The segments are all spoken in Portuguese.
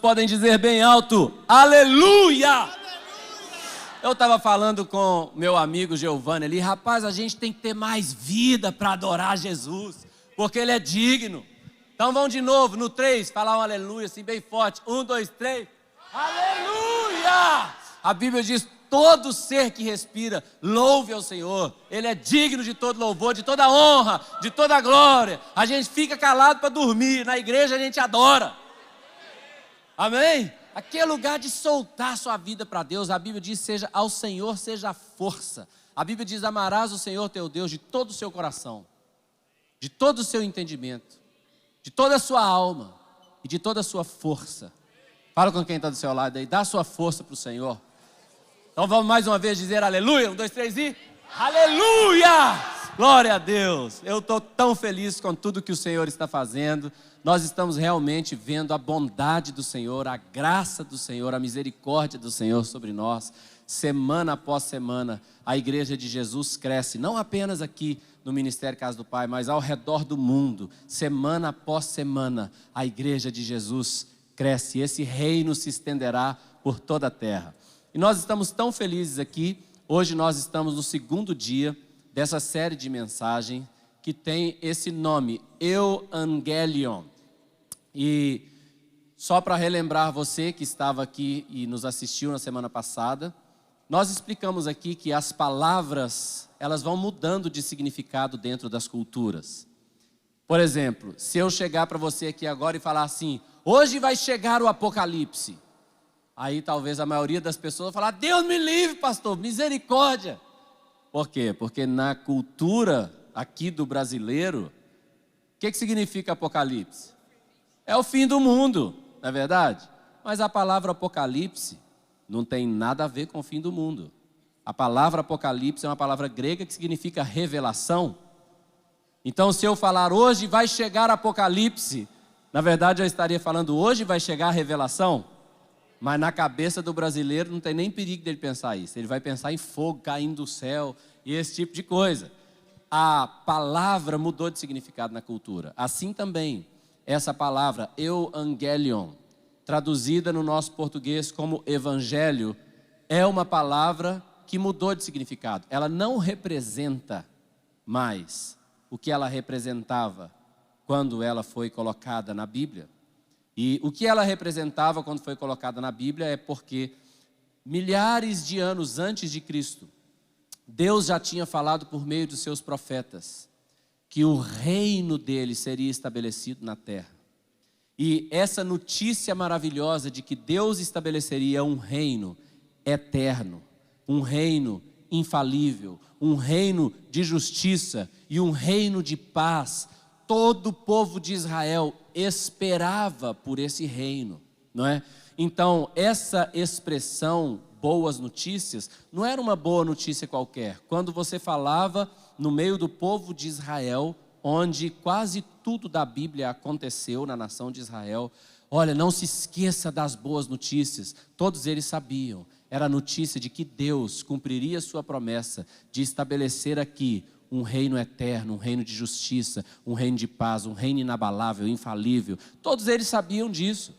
Podem dizer bem alto, aleluia! Eu estava falando com meu amigo Giovanni ali, rapaz, a gente tem que ter mais vida para adorar Jesus, porque Ele é digno. Então vamos de novo, no 3, falar um aleluia assim bem forte. 1, 2, 3, aleluia! A Bíblia diz, todo ser que respira, louve ao Senhor. Ele é digno de todo louvor, de toda honra, de toda glória. A gente fica calado para dormir, na igreja a gente adora. Amém? Aqui é lugar de soltar sua vida para Deus. A Bíblia diz, seja ao Senhor, seja a força. A Bíblia diz, amarás o Senhor teu Deus de todo o seu coração, de todo o seu entendimento, de toda a sua alma e de toda a sua força. Fala com quem está do seu lado aí, dá a sua força para o Senhor. Então vamos mais uma vez dizer aleluia, 1, 2, 3 e aleluia! Glória a Deus! Eu estou tão feliz com tudo que o Senhor está fazendo. Nós estamos realmente vendo a bondade do Senhor, a graça do Senhor, a misericórdia do Senhor sobre nós. Semana após semana, a igreja de Jesus cresce, não apenas aqui no Ministério Casa do Pai, mas ao redor do mundo. Semana após semana, a igreja de Jesus cresce. Esse reino se estenderá por toda a terra. E nós estamos tão felizes aqui. Hoje nós estamos no segundo dia dessa série de mensagem que tem esse nome, Evangelion. E só para relembrar você que estava aqui e nos assistiu na semana passada, nós explicamos aqui que as palavras, elas vão mudando de significado dentro das culturas. Por exemplo, se eu chegar para você aqui agora e falar assim, hoje vai chegar o Apocalipse. Aí talvez a maioria das pessoas vai falar, Deus me livre, pastor, misericórdia. Por quê? Porque na cultura aqui do brasileiro, o que significa Apocalipse? É o fim do mundo, não é verdade? Mas a palavra Apocalipse não tem nada a ver com o fim do mundo. A palavra Apocalipse é uma palavra grega que significa revelação. Então se eu falar hoje vai chegar Apocalipse, na verdade eu estaria falando hoje vai chegar a revelação. Mas na cabeça do brasileiro não tem nem perigo dele pensar isso. Ele vai pensar em fogo caindo do céu e esse tipo de coisa. A palavra mudou de significado na cultura. Assim também, essa palavra, Evangelion, traduzida no nosso português como evangelho, é uma palavra que mudou de significado. Ela não representa mais o que ela representava quando ela foi colocada na Bíblia. E o que ela representava quando foi colocada na Bíblia é porque milhares de anos antes de Cristo, Deus já tinha falado por meio dos seus profetas que o reino dele seria estabelecido na terra. E essa notícia maravilhosa de que Deus estabeleceria um reino eterno, um reino infalível, um reino de justiça e um reino de paz, todo o povo de Israel esperava por esse reino, não é? Então, essa expressão, boas notícias, não era uma boa notícia qualquer. Quando você falava no meio do povo de Israel, onde quase tudo da Bíblia aconteceu na nação de Israel, olha, não se esqueça das boas notícias. Todos eles sabiam, era a notícia de que Deus cumpriria sua promessa de estabelecer aqui um reino eterno, um reino de justiça, um reino de paz, um reino inabalável, infalível. Todos eles sabiam disso.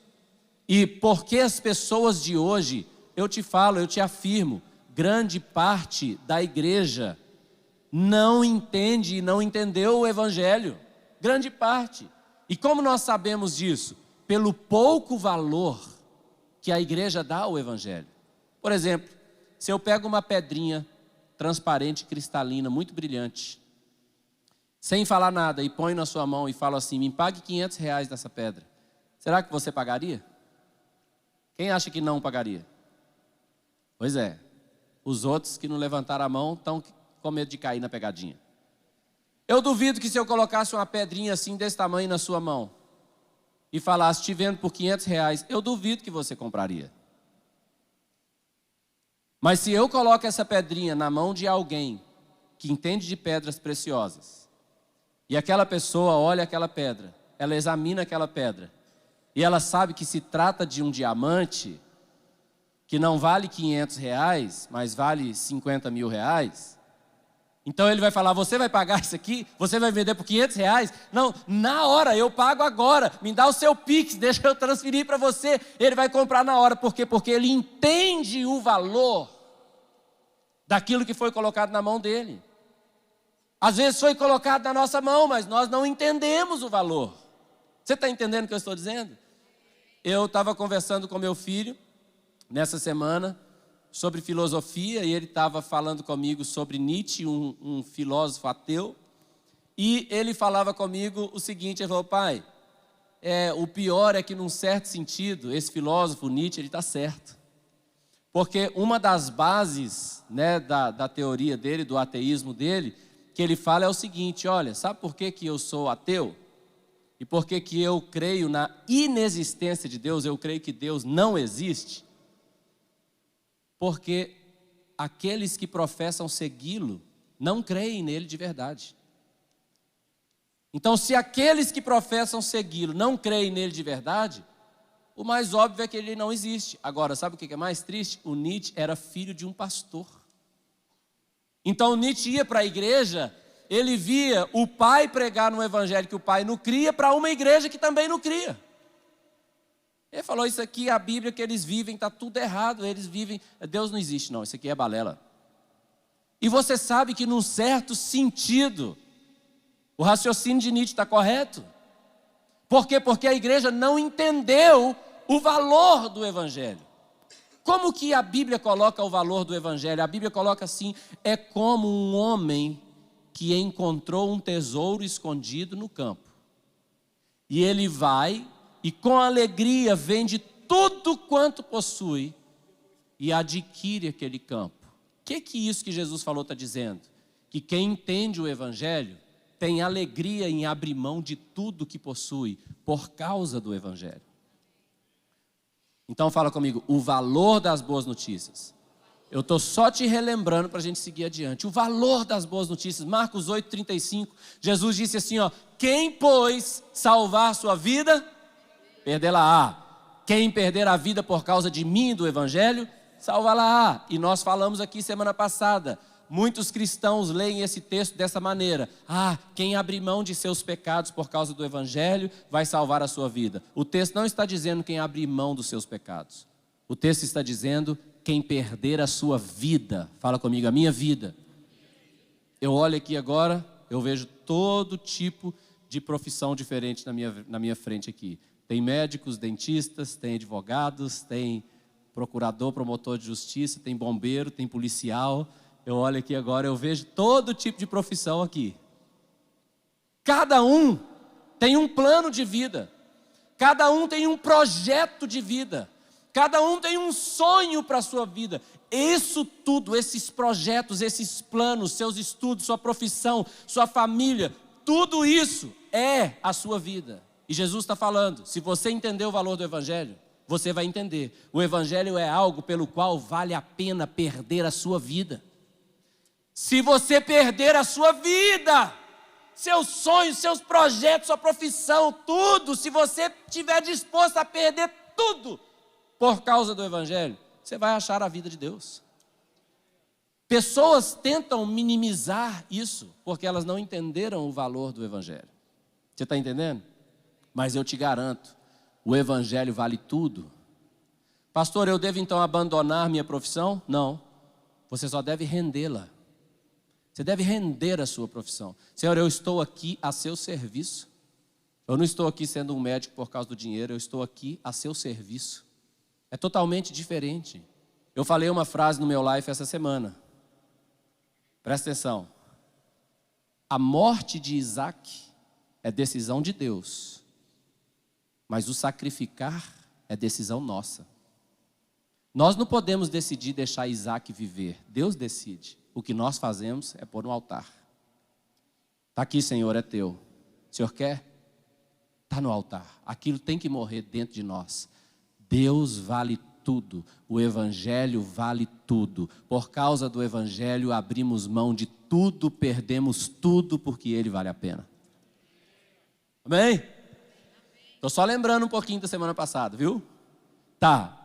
E porque as pessoas de hoje, eu te falo, eu te afirmo, grande parte da igreja não entende e não entendeu o evangelho. Grande parte. E como nós sabemos disso? Pelo pouco valor que a igreja dá ao evangelho. Por exemplo, se eu pego uma pedrinha transparente, cristalina, muito brilhante, sem falar nada, e ponho na sua mão e falo assim, me pague R$500 nessa pedra. Será que você pagaria? Quem acha que não pagaria? Pois é, os outros que não levantaram a mão estão com medo de cair na pegadinha. Eu duvido que se eu colocasse uma pedrinha assim desse tamanho na sua mão e falasse, te vendo por R$500, eu duvido que você compraria. Mas se eu coloco essa pedrinha na mão de alguém que entende de pedras preciosas, e aquela pessoa olha aquela pedra, ela examina aquela pedra, e ela sabe que se trata de um diamante, que não vale R$500, mas vale R$50 mil, Então ele vai falar, você vai pagar isso aqui? Você vai vender por R$500? Não, na hora, eu pago agora. Me dá o seu Pix, deixa eu transferir para você. Ele vai comprar na hora. Por quê? Porque ele entende o valor daquilo que foi colocado na mão dele. Às vezes foi colocado na nossa mão, mas nós não entendemos o valor. Você está entendendo o que eu estou dizendo? Eu estava conversando com meu filho nessa semana sobre filosofia, e ele estava falando comigo sobre Nietzsche, um filósofo ateu, e ele falava comigo o seguinte, ele falou, pai, o pior é que num certo sentido, esse filósofo Nietzsche, ele está certo. Porque uma das bases, né, da teoria dele, do ateísmo dele, que ele fala é o seguinte, olha, sabe por que eu sou ateu? E por que eu creio na inexistência de Deus, eu creio que Deus não existe? Porque aqueles que professam segui-lo não creem nele de verdade. Então, se aqueles que professam segui-lo não creem nele de verdade, o mais óbvio é que ele não existe. Agora, sabe o que é mais triste? O Nietzsche era filho de um pastor. Então, Nietzsche ia para a igreja, ele via o pai pregar no evangelho que o pai não cria para uma igreja que também não cria. Ele falou, isso aqui, a Bíblia que eles vivem, está tudo errado, eles vivem, Deus não existe não, isso aqui é balela. E você sabe que num certo sentido, o raciocínio de Nietzsche está correto. Por quê? Porque a igreja não entendeu o valor do evangelho. Como que a Bíblia coloca o valor do evangelho? A Bíblia coloca assim, é como um homem que encontrou um tesouro escondido no campo. E ele vai e com alegria vende tudo quanto possui e adquire aquele campo. O que isso que Jesus falou está dizendo? Que quem entende o evangelho tem alegria em abrir mão de tudo que possui por causa do evangelho. Então fala comigo, o valor das boas notícias. Eu estou só te relembrando para a gente seguir adiante. O valor das boas notícias, Marcos 8,35, Jesus disse assim, ó, quem, pois, salvar sua vida, perdê-la-á. Quem perder a vida por causa de mim, do evangelho, salva-la-á. E nós falamos aqui semana passada, muitos cristãos leem esse texto dessa maneira. Quem abrir mão de seus pecados por causa do evangelho, vai salvar a sua vida. O texto não está dizendo quem abrir mão dos seus pecados. O texto está dizendo quem perder a sua vida. Fala comigo, a minha vida. Eu olho aqui agora, eu vejo todo tipo de profissão diferente na minha frente aqui. Tem médicos, dentistas, tem advogados, tem procurador, promotor de justiça, tem bombeiro, tem policial. Eu olho aqui agora, eu vejo todo tipo de profissão aqui. Cada um tem um plano de vida. Cada um tem um projeto de vida. Cada um tem um sonho para a sua vida. Isso tudo, esses projetos, esses planos, seus estudos, sua profissão, sua família, tudo isso é a sua vida. E Jesus está falando, se você entender o valor do evangelho, você vai entender. O evangelho é algo pelo qual vale a pena perder a sua vida. Se você perder a sua vida, seus sonhos, seus projetos, sua profissão, tudo, se você estiver disposto a perder tudo por causa do evangelho, você vai achar a vida de Deus. Pessoas tentam minimizar isso, porque elas não entenderam o valor do evangelho. Você está entendendo? Mas eu te garanto, o evangelho vale tudo. Pastor, eu devo então abandonar minha profissão? Não, você só deve rendê-la. Você deve render a sua profissão. Senhor, eu estou aqui a seu serviço. Eu não estou aqui sendo um médico por causa do dinheiro, eu estou aqui a seu serviço. É totalmente diferente. Eu falei uma frase no meu live essa semana. Presta atenção. A morte de Isaac é decisão de Deus, mas o sacrificar é decisão nossa. Nós não podemos decidir deixar Isaac viver. Deus decide. O que nós fazemos é pôr no altar. Está aqui, Senhor, é teu. O Senhor quer? Está no altar. Aquilo tem que morrer dentro de nós. Deus vale tudo. O evangelho vale tudo. Por causa do evangelho, abrimos mão de tudo, perdemos tudo, porque ele vale a pena. Amém? Estou só lembrando um pouquinho da semana passada, viu? Tá.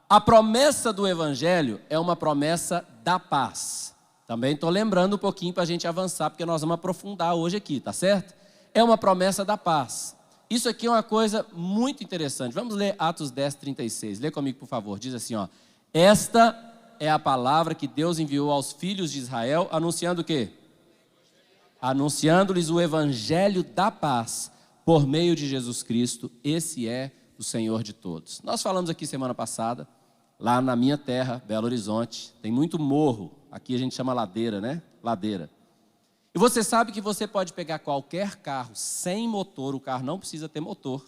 A promessa do evangelho é uma promessa da paz. Também estou lembrando um pouquinho para a gente avançar, porque nós vamos aprofundar hoje aqui, tá certo? É uma promessa da paz. Isso aqui é uma coisa muito interessante. Vamos ler Atos 10, 36. Lê comigo, por favor. Diz assim, ó. Esta é a palavra que Deus enviou aos filhos de Israel, anunciando o quê? Anunciando-lhes o evangelho da paz, por meio de Jesus Cristo. Esse é o Senhor de todos. Nós falamos aqui semana passada, lá na minha terra, Belo Horizonte, tem muito morro. Aqui a gente chama ladeira, né? Ladeira. E você sabe que você pode pegar qualquer carro sem motor, o carro não precisa ter motor,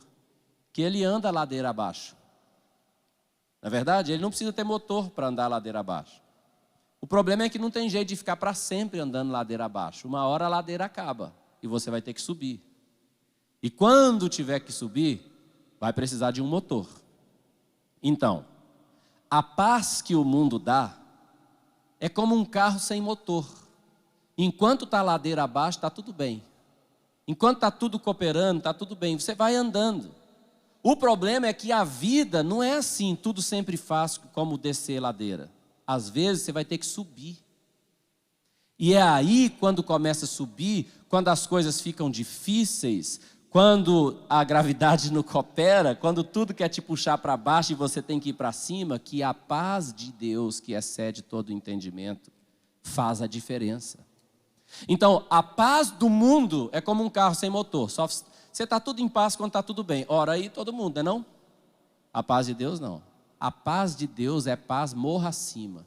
que ele anda a ladeira abaixo. Na verdade, ele não precisa ter motor para andar a ladeira abaixo. O problema é que não tem jeito de ficar para sempre andando ladeira abaixo. Uma hora a ladeira acaba e você vai ter que subir. E quando tiver que subir, vai precisar de um motor. Então, a paz que o mundo dá é como um carro sem motor. Enquanto está a ladeira abaixo, está tudo bem. Enquanto está tudo cooperando, está tudo bem. Você vai andando. O problema é que a vida não é assim, tudo sempre fácil como descer ladeira. Às vezes você vai ter que subir. E é aí, quando começa a subir, quando as coisas ficam difíceis, quando a gravidade não coopera, quando tudo quer te puxar para baixo e você tem que ir para cima, que a paz de Deus, que excede todo o entendimento, faz a diferença. Então, a paz do mundo é como um carro sem motor. Só você está tudo em paz quando está tudo bem. Ora aí todo mundo, não é não? A paz de Deus não. A paz de Deus é paz morra acima.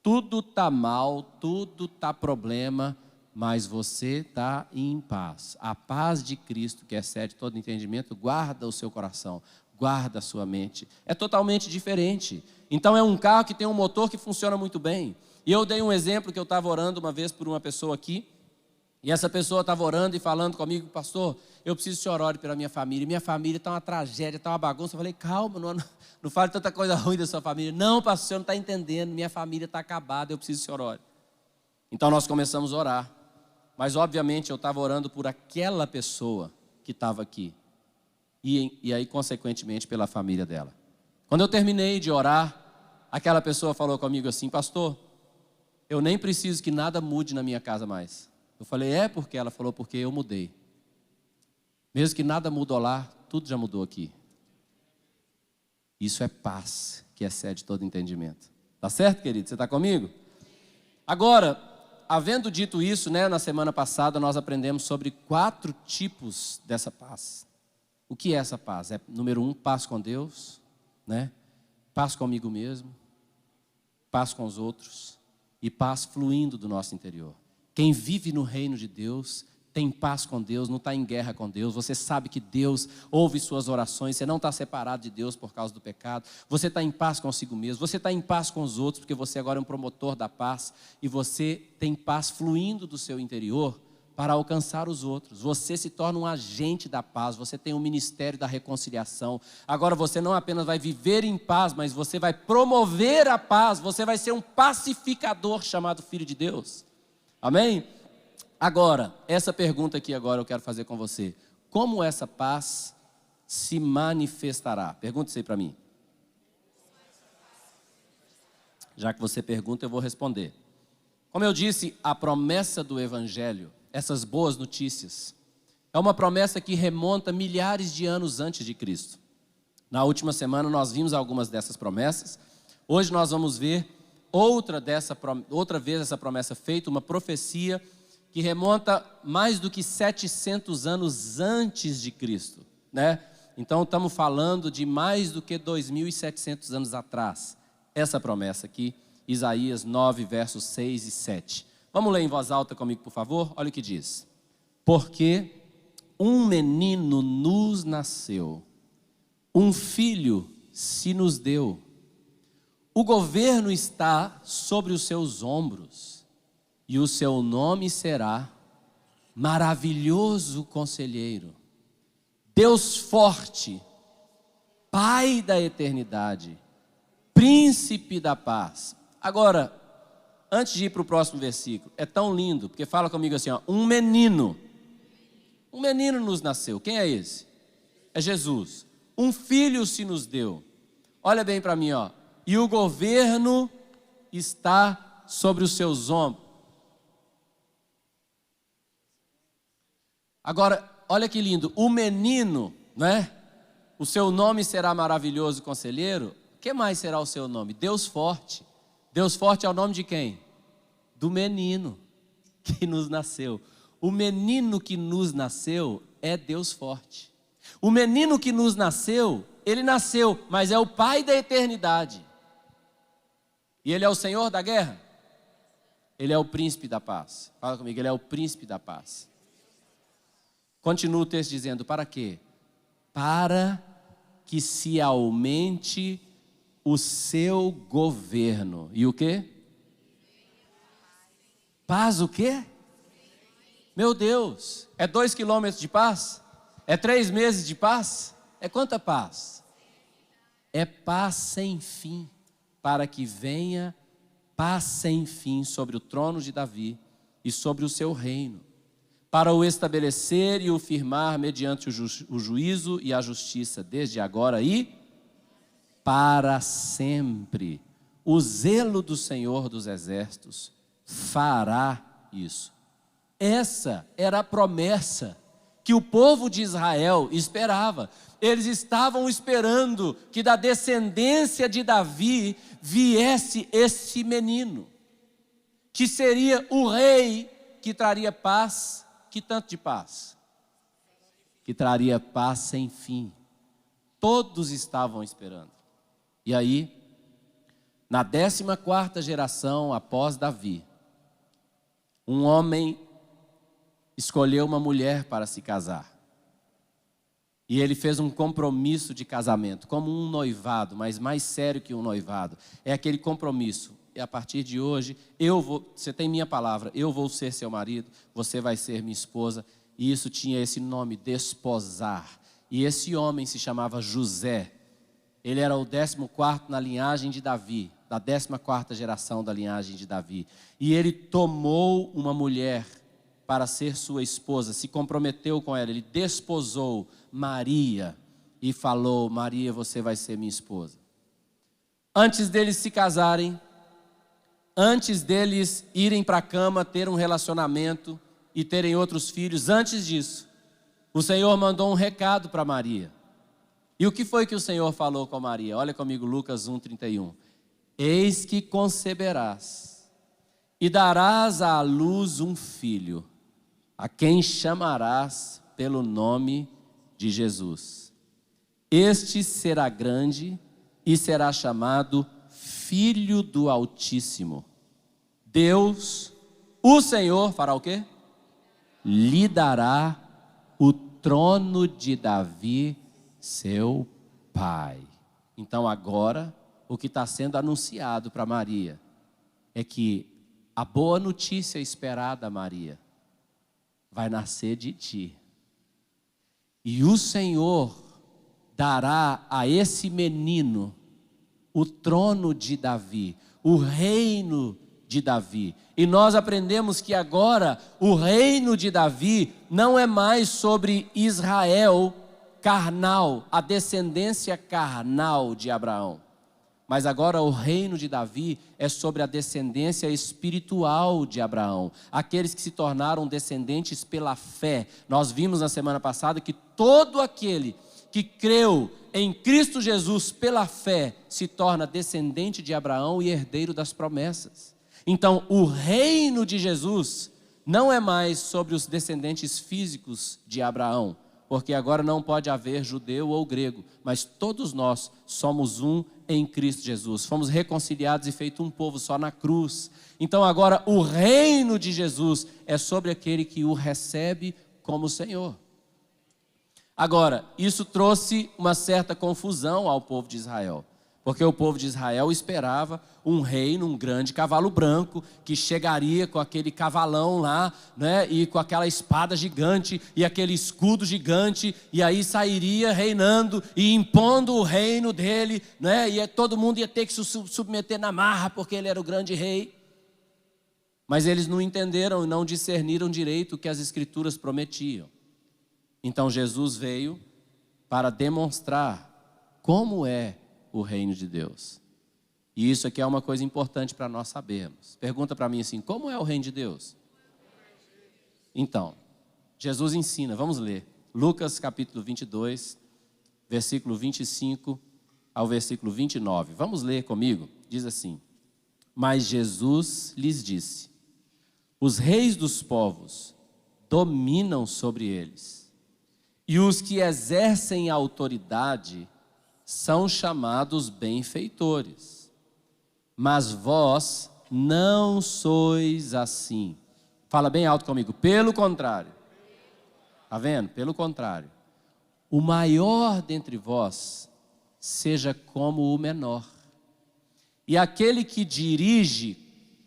Tudo está mal, tudo está problema, mas você está em paz. A paz de Cristo, que excede todo entendimento, guarda o seu coração, guarda a sua mente. É totalmente diferente. Então é um carro que tem um motor que funciona muito bem. E eu dei um exemplo que eu estava orando uma vez por uma pessoa aqui, e essa pessoa estava orando e falando comigo, pastor, eu preciso que o senhor ore pela minha família. Minha família está uma tragédia, está uma bagunça. Eu falei, calma, não fale tanta coisa ruim da sua família. Não, pastor, o senhor não está entendendo, minha família está acabada, eu preciso que o senhor ore. Então nós começamos a orar. Mas obviamente eu estava orando por aquela pessoa que estava aqui. E aí, consequentemente, pela família dela. Quando eu terminei de orar, aquela pessoa falou comigo assim, pastor, eu nem preciso que nada mude na minha casa mais. Eu falei, porque? Ela falou, porque eu mudei. Mesmo que nada mudou lá, tudo já mudou aqui. Isso é paz, que excede todo entendimento. Tá certo, querido? Você está comigo? Agora, havendo dito isso, na semana passada nós aprendemos sobre 4 tipos dessa paz. O que é essa paz? Número 1, paz com Deus, paz comigo mesmo, paz com os outros e paz fluindo do nosso interior. Quem vive no reino de Deus tem paz com Deus, não está em guerra com Deus. Você sabe que Deus ouve suas orações, você não está separado de Deus por causa do pecado. Você está em paz consigo mesmo, você está em paz com os outros, porque você agora é um promotor da paz. E você tem paz fluindo do seu interior para alcançar os outros. Você se torna um agente da paz, você tem um ministério da reconciliação. Agora você não apenas vai viver em paz, mas você vai promover a paz, você vai ser um pacificador chamado Filho de Deus. Amém? Agora, essa pergunta aqui agora eu quero fazer com você. Como essa paz se manifestará? Pergunta isso aí para mim. Já que você pergunta, eu vou responder. Como eu disse, a promessa do Evangelho, essas boas notícias, é uma promessa que remonta milhares de anos antes de Cristo. Na última semana nós vimos algumas dessas promessas. Hoje nós vamos ver outra vez essa promessa feita, uma profecia que remonta mais do que 700 anos antes de Cristo, Então estamos falando de mais do que 2.700 anos atrás. Essa promessa aqui, Isaías 9, versos 6 e 7. Vamos ler em voz alta comigo, por favor? Olha o que diz. Porque um menino nos nasceu, um filho se nos deu. O governo está sobre os seus ombros, e o seu nome será Maravilhoso Conselheiro, Deus Forte, Pai da Eternidade, Príncipe da Paz. Agora, antes de ir para o próximo versículo, é tão lindo, porque fala comigo assim, um menino nos nasceu. Quem é esse? É Jesus. Um filho se nos deu. Olha bem para mim, e o governo está sobre os seus ombros. Agora, olha que lindo, o menino, né? O seu nome será maravilhoso conselheiro. O que mais será o seu nome? Deus forte. Deus forte é o nome de quem? Do menino que nos nasceu. O menino que nos nasceu é Deus forte. O menino que nos nasceu, ele nasceu, mas é o Pai da eternidade. E ele é o Senhor da guerra? Ele é o príncipe da paz. Fala comigo, ele é o príncipe da paz. Continua o texto dizendo, para quê? Para que se aumente o seu governo. E o quê? Paz o quê? Meu Deus, é 2 quilômetros de paz? É 3 meses de paz? É quanta paz? É paz sem fim, para que venha paz sem fim sobre o trono de Davi e sobre o seu reino, para o estabelecer e o firmar mediante o juízo e a justiça, desde agora e para sempre. O zelo do Senhor dos Exércitos fará isso. Essa era a promessa que o povo de Israel esperava. Eles estavam esperando que da descendência de Davi viesse esse menino, que seria o rei que traria paz. Que tanto de paz? Que traria paz sem fim. Todos estavam esperando. E aí, na 14ª geração após Davi, um homem escolheu uma mulher para se casar. E ele fez um compromisso de casamento, como um noivado, mas mais sério que um noivado. É aquele compromisso. E a partir de hoje, você tem minha palavra, eu vou ser seu marido, você vai ser minha esposa. E isso tinha esse nome, desposar. E esse homem se chamava José. Ele era o 14º na linhagem de Davi, da 14ª geração da linhagem de Davi. E ele tomou uma mulher para ser sua esposa, se comprometeu com ela, ele desposou Maria e falou, Maria, você vai ser minha esposa. Antes deles se casarem, antes deles irem para a cama, ter um relacionamento e terem outros filhos, antes disso, o Senhor mandou um recado para Maria. E o que foi que o Senhor falou com Maria? Olha comigo, Lucas 1:31. Eis que conceberás e darás à luz um filho, a quem chamarás pelo nome de Jesus. Este será grande e será chamado Filho do Altíssimo. Deus, o Senhor, fará o quê? Lhe dará o trono de Davi, seu pai. Então agora, o que está sendo anunciado para Maria é que a boa notícia esperada, Maria, vai nascer de ti. E o Senhor dará a esse menino o trono de Davi, o reino de Davi. E nós aprendemos que agora o reino de Davi não é mais sobre Israel carnal, a descendência carnal de Abraão. Mas agora o reino de Davi é sobre a descendência espiritual de Abraão. Aqueles que se tornaram descendentes pela fé. Nós vimos na semana passada que todo aquele que creu em Cristo Jesus pela fé se torna descendente de Abraão e herdeiro das promessas. Então o reino de Jesus não é mais sobre os descendentes físicos de Abraão, porque agora não pode haver judeu ou grego, mas todos nós somos um em Cristo Jesus. Fomos reconciliados e feito um povo só na cruz. Então agora o reino de Jesus é sobre aquele que o recebe como Senhor. Agora, isso trouxe uma certa confusão ao povo de Israel, porque o povo de Israel esperava um rei num grande cavalo branco, que chegaria com aquele cavalão lá, né, e com aquela espada gigante, e aquele escudo gigante, e aí sairia reinando, e impondo o reino dele, né, e todo mundo ia ter que se submeter na marra, porque ele era o grande rei. Mas eles não entenderam e não discerniram direito o que as Escrituras prometiam. Então Jesus veio para demonstrar como é o reino de Deus. E isso aqui é uma coisa importante para nós sabermos. Pergunta para mim assim, como é o reino de Deus? Então, Jesus ensina, vamos ler. Lucas capítulo 22, versículo 25 ao versículo 29. Vamos ler comigo? Diz assim: Mas Jesus lhes disse: os reis dos povos dominam sobre eles, e os que exercem autoridade são chamados benfeitores. Mas vós não sois assim. Fala bem alto comigo. Pelo contrário. Está vendo? Pelo contrário. O maior dentre vós seja como o menor. E aquele que dirige,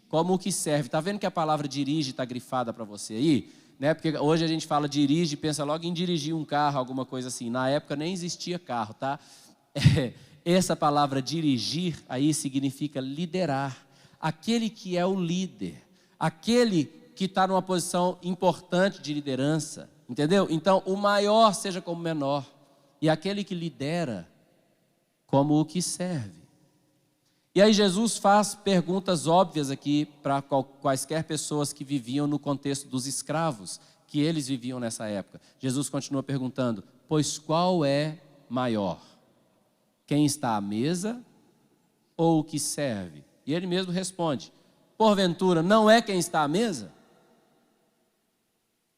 como o que serve. Está vendo que a palavra dirige está grifada para você aí? Né? Porque hoje a gente fala dirige, pensa logo em dirigir um carro, alguma coisa assim. Na época nem existia carro, tá? Essa palavra dirigir aí significa liderar. Aquele que é o líder. Aquele que está numa posição importante de liderança. Entendeu? Então, o maior seja como o menor. E aquele que lidera como o que serve. E aí Jesus faz perguntas óbvias aqui para quaisquer pessoas que viviam no contexto dos escravos, que eles viviam nessa época. Jesus continua perguntando: pois qual é maior? Quem está à mesa ou o que serve? E ele mesmo responde: porventura não é quem está à mesa?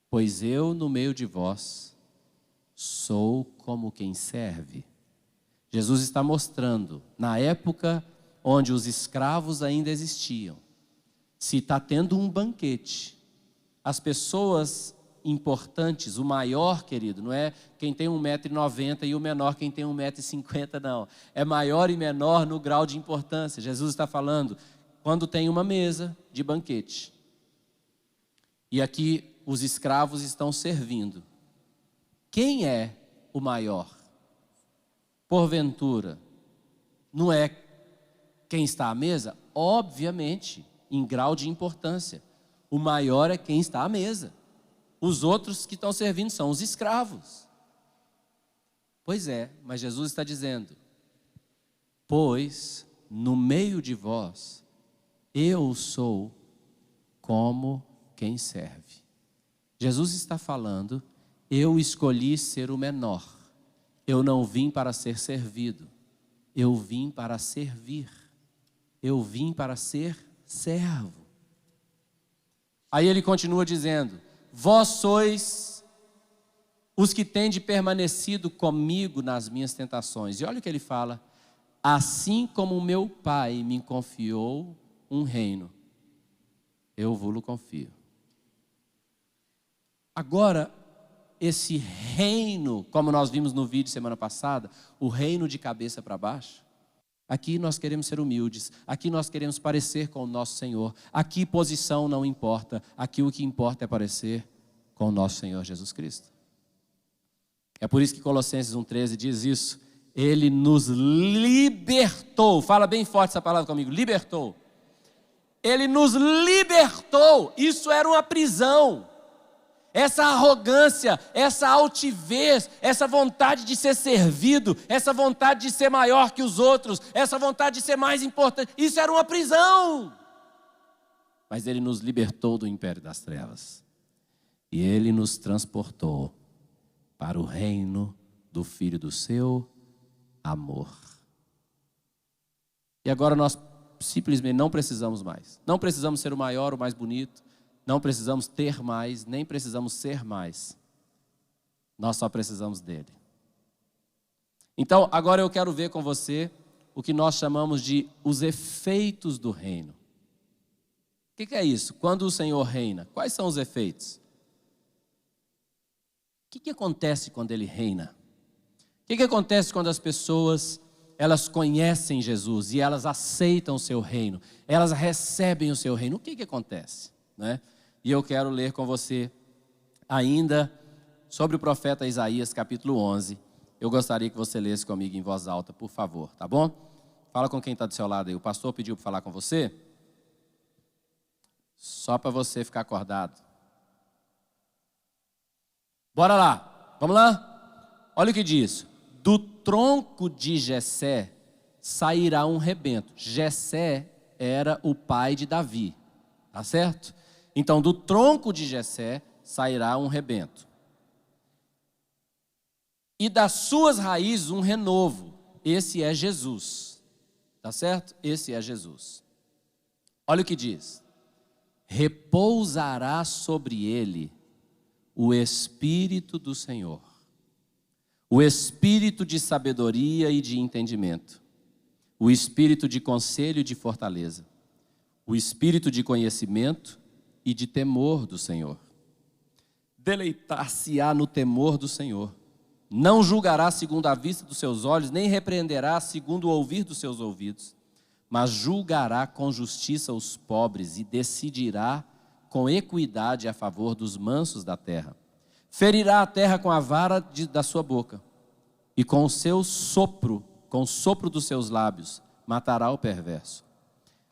Pois eu no meio de vós sou como quem serve. Jesus está mostrando, na época onde os escravos ainda existiam, se está tendo um banquete, as pessoas importantes, o maior, querido, não é quem tem 1,90 m e o menor quem tem 1,50 m, não. É maior e menor no grau de importância. Jesus está falando, quando tem uma mesa de banquete, e aqui os escravos estão servindo, quem é o maior? Porventura, não é quem está à mesa? Obviamente, em grau de importância, o maior é quem está à mesa. Os outros que estão servindo são os escravos. Pois é, mas Jesus está dizendo: pois no meio de vós eu sou como quem serve. Jesus está falando: eu escolhi ser o menor. Eu não vim para ser servido. Eu vim para servir. Eu vim para ser servo. Aí ele continua dizendo: vós sois os que tende permanecido comigo nas minhas tentações. E olha o que ele fala: assim como o meu Pai me confiou um reino, eu vos confio. Agora, esse reino, como nós vimos no vídeo semana passada, o reino de cabeça para baixo, aqui nós queremos ser humildes, aqui nós queremos parecer com o nosso Senhor, aqui posição não importa, aqui o que importa é parecer com o nosso Senhor Jesus Cristo. É por isso que Colossenses 1,13 diz isso: Ele nos libertou. Fala bem forte essa palavra comigo: libertou. Ele nos libertou. Isso era uma prisão. Essa arrogância, essa altivez, essa vontade de ser servido, essa vontade de ser maior que os outros, essa vontade de ser mais importante, isso era uma prisão. Mas Ele nos libertou do império das trevas. E Ele nos transportou para o reino do Filho do seu amor. E agora nós simplesmente não precisamos mais. Não precisamos ser o maior, o mais bonito. Não precisamos ter mais, nem precisamos ser mais. Nós só precisamos dele. Então, agora eu quero ver com você o que nós chamamos de os efeitos do reino. O que é isso? Quando o Senhor reina, quais são os efeitos? O que acontece quando Ele reina? O que acontece quando as pessoas, elas conhecem Jesus e elas aceitam o seu reino? Elas recebem o seu reino. O que acontece? Né? E eu quero ler com você ainda sobre o profeta Isaías, capítulo 11. Eu gostaria que você lesse comigo em voz alta, por favor, tá bom? Fala com quem está do seu lado aí. O pastor pediu para falar com você? Só para você ficar acordado. Bora lá, vamos lá? Olha o que diz: do tronco de Jessé sairá um rebento. Jessé era o pai de Davi, tá certo? Então, do tronco de Jessé sairá um rebento. E das suas raízes um renovo. Esse é Jesus. Tá certo? Esse é Jesus. Olha o que diz. Repousará sobre ele o Espírito do Senhor. O Espírito de sabedoria e de entendimento. O Espírito de conselho e de fortaleza. O Espírito de conhecimento e de temor do Senhor. Deleitar-se-á no temor do Senhor. Não julgará segundo a vista dos seus olhos, nem repreenderá segundo o ouvir dos seus ouvidos, mas julgará com justiça os pobres e decidirá com equidade a favor dos mansos da terra. Ferirá a terra com a vara da sua boca, e com o seu sopro, com o sopro dos seus lábios, matará o perverso.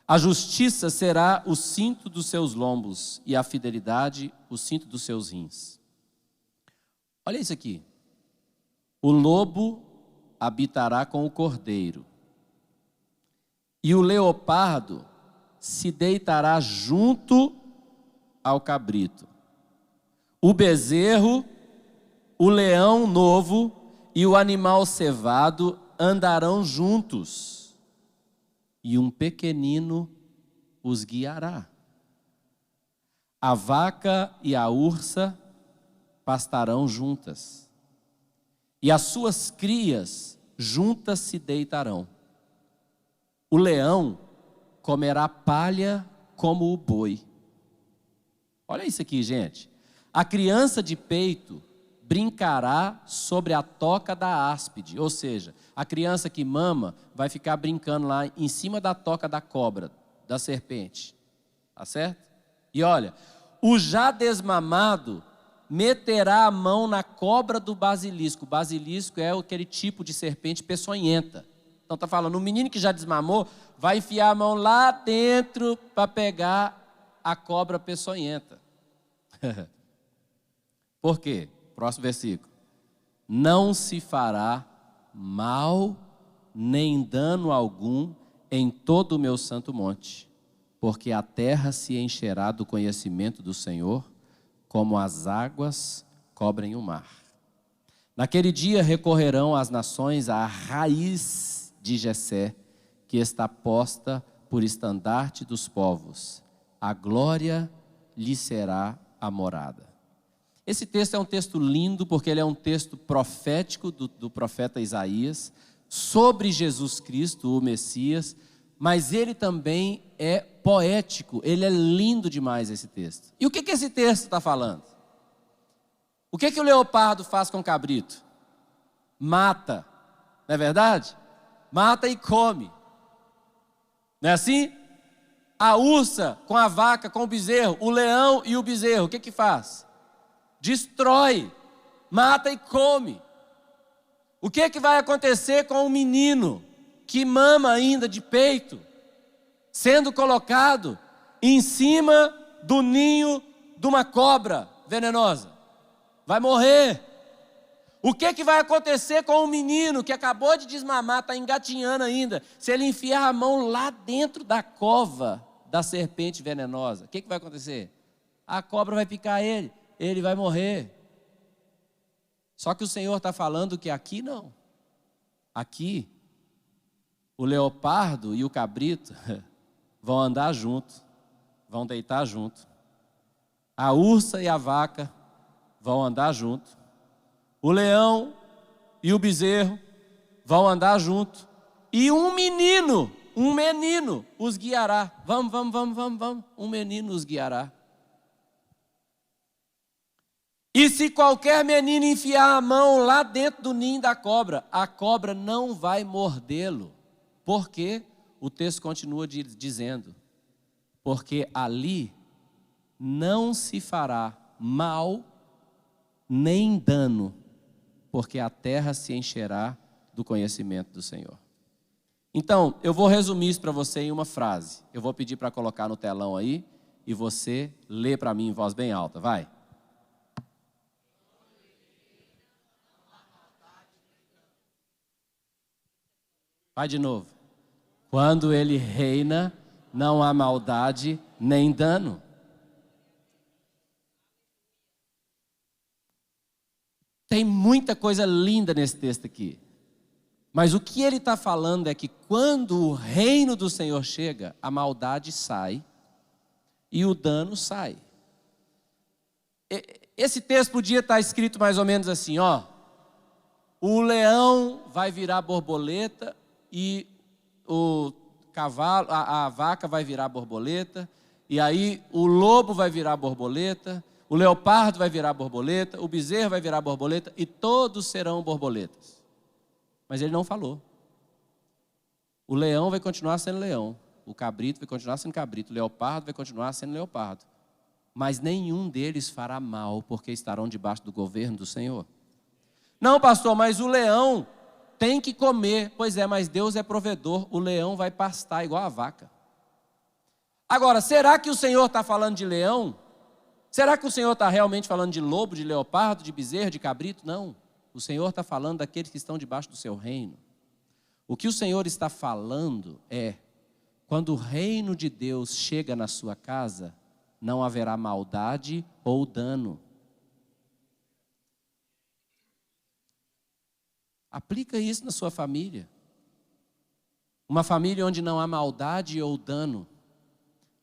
A justiça será o cinto dos seus lombos, e a fidelidade o cinto dos seus rins. Olha isso aqui. O lobo habitará com o cordeiro, e o leopardo se deitará junto ao cabrito. O bezerro, o leão novo e o animal cevado andarão juntos, e um pequenino os guiará. A vaca e a ursa pastarão juntas, e as suas crias juntas se deitarão. O leão comerá palha como o boi. Olha isso aqui, gente. A criança de peito brincará sobre a toca da áspide. Ou seja, a criança que mama vai ficar brincando lá em cima da toca da cobra, da serpente. Tá certo? E olha, o já desmamado meterá a mão na cobra do basilisco. O basilisco é aquele tipo de serpente peçonhenta. Então está falando, o menino que já desmamou vai enfiar a mão lá dentro para pegar a cobra peçonhenta. Por quê? Próximo versículo. Não se fará mal nem dano algum em todo o meu santo monte, porque a terra se encherá do conhecimento do Senhor, como as águas cobrem o mar. Naquele dia recorrerão as nações à raiz de Jessé, que está posta por estandarte dos povos. A glória lhe será a morada. Esse texto é um texto lindo, porque ele é um texto profético do profeta Isaías, sobre Jesus Cristo, o Messias, mas ele também é poético, ele é lindo demais esse texto. E o que esse texto está falando? O que o leopardo faz com o cabrito? Mata, não é verdade? Mata e come. Não é assim? A ursa com a vaca, com o bezerro, o leão e o bezerro, o que faz? Destrói, mata e come. O que vai acontecer com o menino que mama ainda de peito, sendo colocado em cima do ninho de uma cobra venenosa? Vai morrer. O que vai acontecer com o menino que acabou de desmamar, está engatinhando ainda, se ele enfiar a mão lá dentro da cova da serpente venenosa? O que vai acontecer? A cobra vai picar ele vai morrer. Só que o Senhor está falando que aqui não. Aqui, o leopardo e o cabrito vão andar junto, vão deitar junto. A ursa e a vaca vão andar junto. O leão e o bezerro vão andar junto. E um menino os guiará. Vamos. Um menino os guiará. E se qualquer menino enfiar a mão lá dentro do ninho da cobra, a cobra não vai mordê-lo. Por quê? O texto continua dizendo, porque ali não se fará mal nem dano, porque a terra se encherá do conhecimento do Senhor. Então, eu vou resumir isso para você em uma frase. Eu vou pedir para colocar no telão aí, e você lê para mim em voz bem alta, vai. Vai de novo. Quando ele reina, não há maldade nem dano. Tem muita coisa linda nesse texto aqui. Mas o que ele está falando é que quando o reino do Senhor chega, a maldade sai e o dano sai. Esse texto podia estar escrito mais ou menos assim, ó. O leão vai virar borboleta e o cavalo, a vaca vai virar borboleta, e aí o lobo vai virar borboleta, o leopardo vai virar borboleta, o bezerro vai virar borboleta, e todos serão borboletas. Mas ele não falou. O leão vai continuar sendo leão, o cabrito vai continuar sendo cabrito, o leopardo vai continuar sendo leopardo. Mas nenhum deles fará mal, porque estarão debaixo do governo do Senhor. Não, pastor, mas o leão tem que comer. Pois é, mas Deus é provedor, o leão vai pastar igual a vaca. Agora, será que o Senhor está falando de leão? Será que o Senhor está realmente falando de lobo, de leopardo, de bezerro, de cabrito? Não. O Senhor está falando daqueles que estão debaixo do seu reino. O que o Senhor está falando é, quando o reino de Deus chega na sua casa, não haverá maldade ou dano. Aplica isso na sua família. Uma família onde não há maldade ou dano.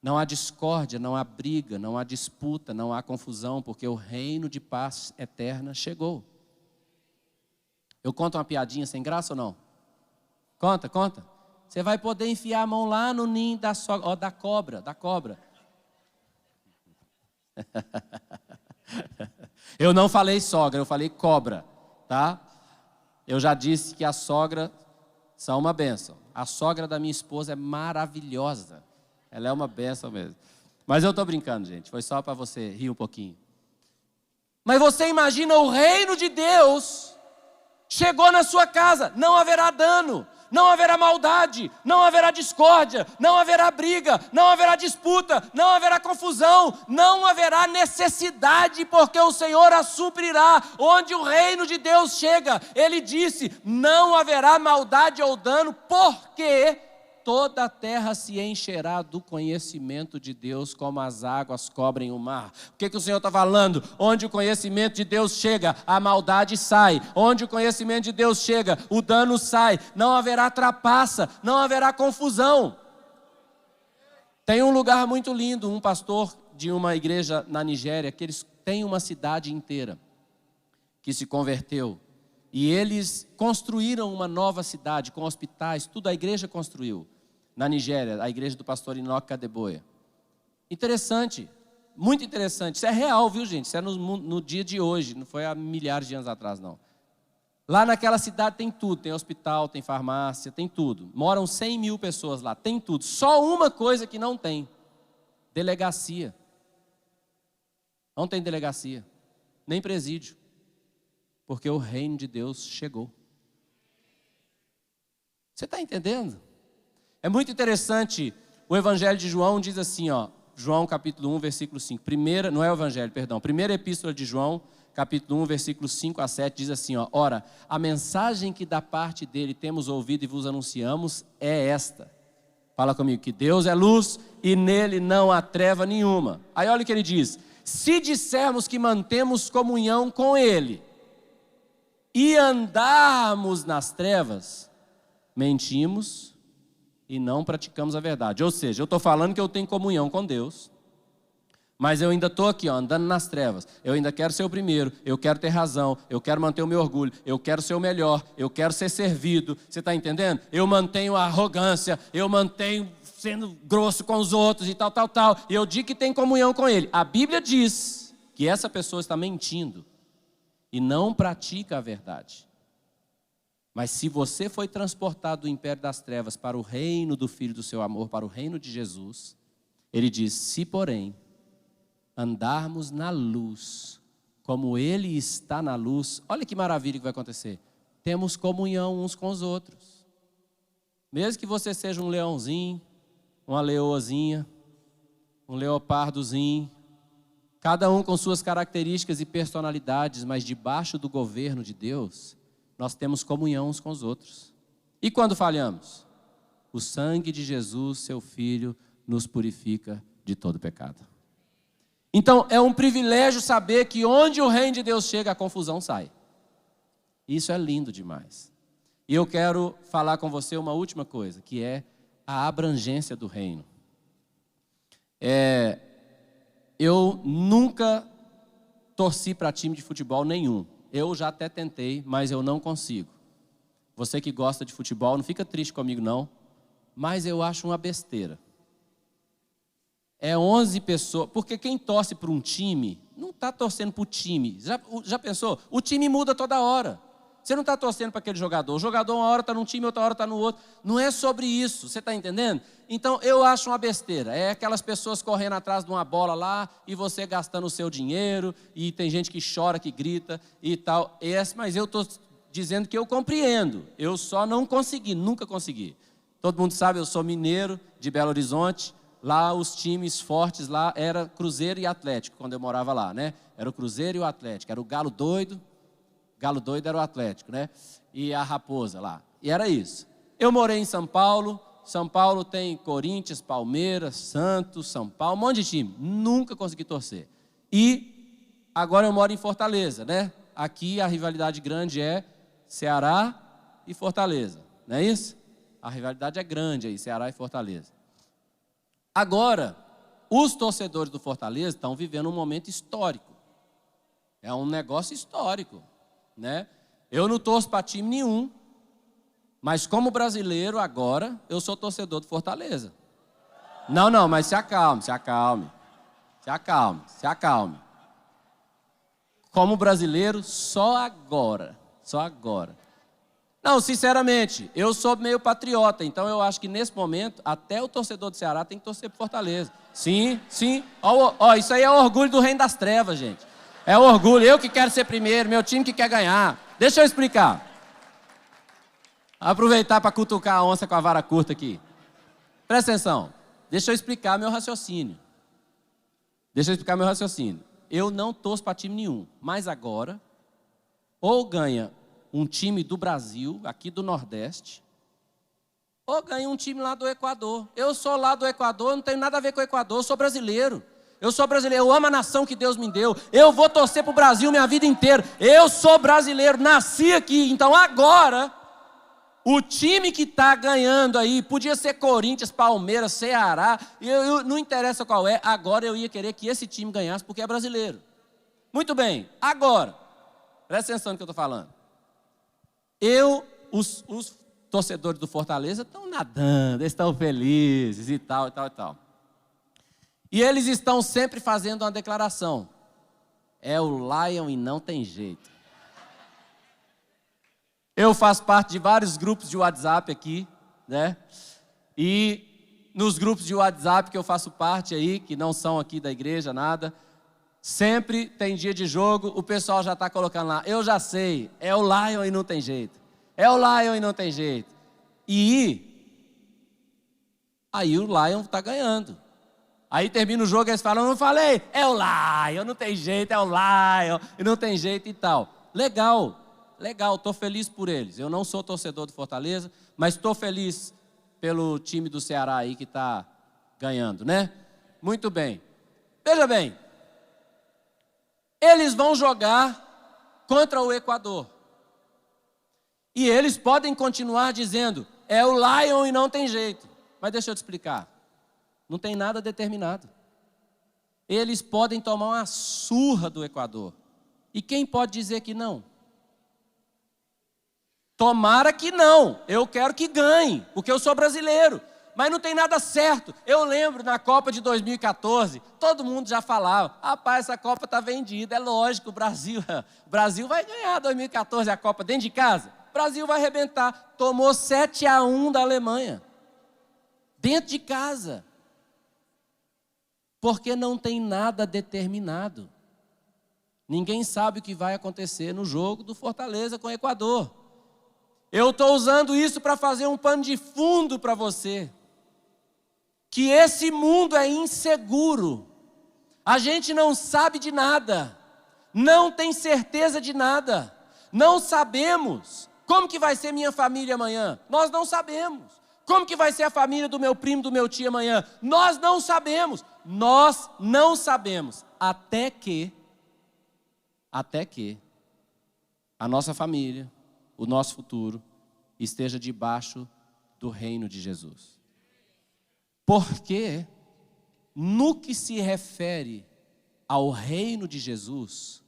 Não há discórdia, não há briga, não há disputa, não há confusão, porque o reino de paz eterna chegou. Eu conto uma piadinha sem graça ou não? Conta. Você vai poder enfiar a mão lá no ninho da cobra. Eu não falei sogra, eu falei cobra, tá? Eu já disse que a sogra são uma bênção. A sogra da minha esposa é maravilhosa. Ela é uma bênção mesmo. Mas eu estou brincando, gente. Foi só para você rir um pouquinho. Mas você imagina o reino de Deus chegou na sua casa. Não haverá dano, não haverá maldade, não haverá discórdia, não haverá briga, não haverá disputa, não haverá confusão, não haverá necessidade, porque o Senhor a suprirá. Onde o reino de Deus chega, Ele disse, não haverá maldade ou dano, porque toda a terra se encherá do conhecimento de Deus, como as águas cobrem o mar. O que o Senhor está falando? Onde o conhecimento de Deus chega, a maldade sai. Onde o conhecimento de Deus chega, o dano sai. Não haverá trapaça, não haverá confusão. Tem um lugar muito lindo, um pastor de uma igreja na Nigéria, que eles têm uma cidade inteira que se converteu. E eles construíram uma nova cidade, com hospitais, tudo a igreja construiu. Na Nigéria, a igreja do pastor Enoch Adeboye. Interessante, muito interessante. Isso é real, viu, gente? Isso é no dia de hoje, não foi há milhares de anos atrás, não. Lá naquela cidade tem tudo, tem hospital, tem farmácia, tem tudo. Moram 100 mil pessoas lá, tem tudo. Só uma coisa que não tem, delegacia. Não tem delegacia, nem presídio. Porque o reino de Deus chegou. Você está entendendo? É muito interessante, o Evangelho de João diz assim, ó, João capítulo 1, versículo 5. Primeira epístola de João, capítulo 1, versículos 5 a 7, diz assim, ó, ora, a mensagem que da parte dele temos ouvido e vos anunciamos é esta. Fala comigo, que Deus é luz e nele não há treva nenhuma. Aí olha o que ele diz, se dissermos que mantemos comunhão com ele, e andarmos nas trevas, mentimos e não praticamos a verdade. Ou seja, eu estou falando que eu tenho comunhão com Deus, mas eu ainda estou aqui, ó, andando nas trevas. Eu ainda quero ser o primeiro, eu quero ter razão, eu quero manter o meu orgulho, eu quero ser o melhor, eu quero ser servido. Você está entendendo? Eu mantenho a arrogância, eu mantenho sendo grosso com os outros e tal. E eu digo que tem comunhão com Ele. A Bíblia diz que essa pessoa está mentindo e não pratica a verdade. Mas se você foi transportado do império das trevas para o reino do Filho do seu amor, para o reino de Jesus, ele diz, se porém andarmos na luz, como ele está na luz, olha que maravilha que vai acontecer, temos comunhão uns com os outros. Mesmo que você seja um leãozinho, uma leoazinha, um leopardozinho, cada um com suas características e personalidades, mas debaixo do governo de Deus, nós temos comunhão uns com os outros. E quando falhamos? O sangue de Jesus, seu Filho, nos purifica de todo pecado. Então, é um privilégio saber que onde o reino de Deus chega, a confusão sai. Isso é lindo demais. E eu quero falar com você uma última coisa, que é a abrangência do reino. Eu nunca torci para time de futebol nenhum. Eu já até tentei, mas eu não consigo. Você que gosta de futebol, não fica triste comigo não, mas eu acho uma besteira. 11 pessoas, porque quem torce para um time, não está torcendo para o time. Já pensou? O time muda toda hora. Você não está torcendo para aquele jogador. O jogador uma hora está num time, outra hora está no outro. Não é sobre isso, você está entendendo? Então eu acho uma besteira. É aquelas pessoas correndo atrás de uma bola lá e você gastando o seu dinheiro e tem gente que chora, que grita e tal. Mas eu estou dizendo que eu compreendo. Eu só não consegui, nunca consegui. Todo mundo sabe, eu sou mineiro de Belo Horizonte. Lá os times fortes lá era Cruzeiro e Atlético, quando eu morava lá, né? Era o Cruzeiro e o Atlético. Era o Galo Doido. Galo Doido era o Atlético, né? E a Raposa lá. E era isso. Eu morei em São Paulo. São Paulo tem Corinthians, Palmeiras, Santos, São Paulo, um monte de time. Nunca consegui torcer. E agora eu moro em Fortaleza, né? Aqui a rivalidade grande é Ceará e Fortaleza. Não é isso? A rivalidade é grande aí, Ceará e Fortaleza. Agora, os torcedores do Fortaleza estão vivendo um momento histórico. É um negócio histórico, né? Eu não torço para time nenhum, mas como brasileiro agora, eu sou torcedor do Fortaleza. Não, mas se acalme. Como brasileiro, só agora. Não, sinceramente, eu sou meio patriota, então eu acho que nesse momento, até o torcedor do Ceará tem que torcer por Fortaleza. Sim. Ó, isso aí é orgulho do reino das trevas, gente. É orgulho, eu que quero ser primeiro, meu time que quer ganhar. Deixa eu explicar. Aproveitar para cutucar a onça com a vara curta aqui. Presta atenção, deixa eu explicar meu raciocínio. Eu não torço para time nenhum, mas agora, ou ganha um time do Brasil, aqui do Nordeste, ou ganha um time lá do Equador. Eu sou lá do Equador, não tenho nada a ver com o Equador, eu sou brasileiro. Eu amo a nação que Deus me deu. Eu vou torcer para o Brasil minha vida inteira. Eu sou brasileiro, nasci aqui. Então agora, o time que está ganhando aí, podia ser Corinthians, Palmeiras, Ceará, não interessa qual é, agora eu ia querer que esse time ganhasse porque é brasileiro. Muito bem, agora, presta atenção no que eu estou falando. Os torcedores do Fortaleza estão nadando, eles estão felizes e tal. E eles estão sempre fazendo uma declaração. É o Lion e não tem jeito. Eu faço parte de vários grupos de WhatsApp aqui, né? E nos grupos de WhatsApp que eu faço parte aí, que não são aqui da igreja, nada, sempre tem dia de jogo, o pessoal já está colocando lá. Eu já sei, é o Lion e não tem jeito. E aí o Lion está ganhando. Aí termina o jogo e eles falam, não falei, é o Lion, não tem jeito, é o Lion, e não tem jeito e tal. Legal, estou feliz por eles. Eu não sou torcedor do Fortaleza, mas estou feliz pelo time do Ceará aí que está ganhando, né? Muito bem. Veja bem, eles vão jogar contra o Equador. E eles podem continuar dizendo, é o Lion e não tem jeito. Mas deixa eu te explicar. Não tem nada determinado. Eles podem tomar uma surra do Equador. E quem pode dizer que não? Tomara que não. Eu quero que ganhe, porque eu sou brasileiro. Mas não tem nada certo. Eu lembro na Copa de 2014, todo mundo já falava, rapaz, essa Copa está vendida, é lógico, o Brasil vai ganhar 2014 a Copa dentro de casa. O Brasil vai arrebentar. Tomou 7-1 da Alemanha. Dentro de casa. Porque não tem nada determinado. Ninguém sabe o que vai acontecer no jogo do Fortaleza com o Equador. Eu estou usando isso para fazer um pano de fundo para você. Que esse mundo é inseguro. A gente não sabe de nada. Não tem certeza de nada. Não sabemos. Como que vai ser minha família amanhã? Nós não sabemos. Como que vai ser a família do meu primo, do meu tio amanhã? Nós não sabemos. Nós não sabemos. Até que a nossa família, o nosso futuro, esteja debaixo do reino de Jesus. Porque, no que se refere ao reino de Jesus,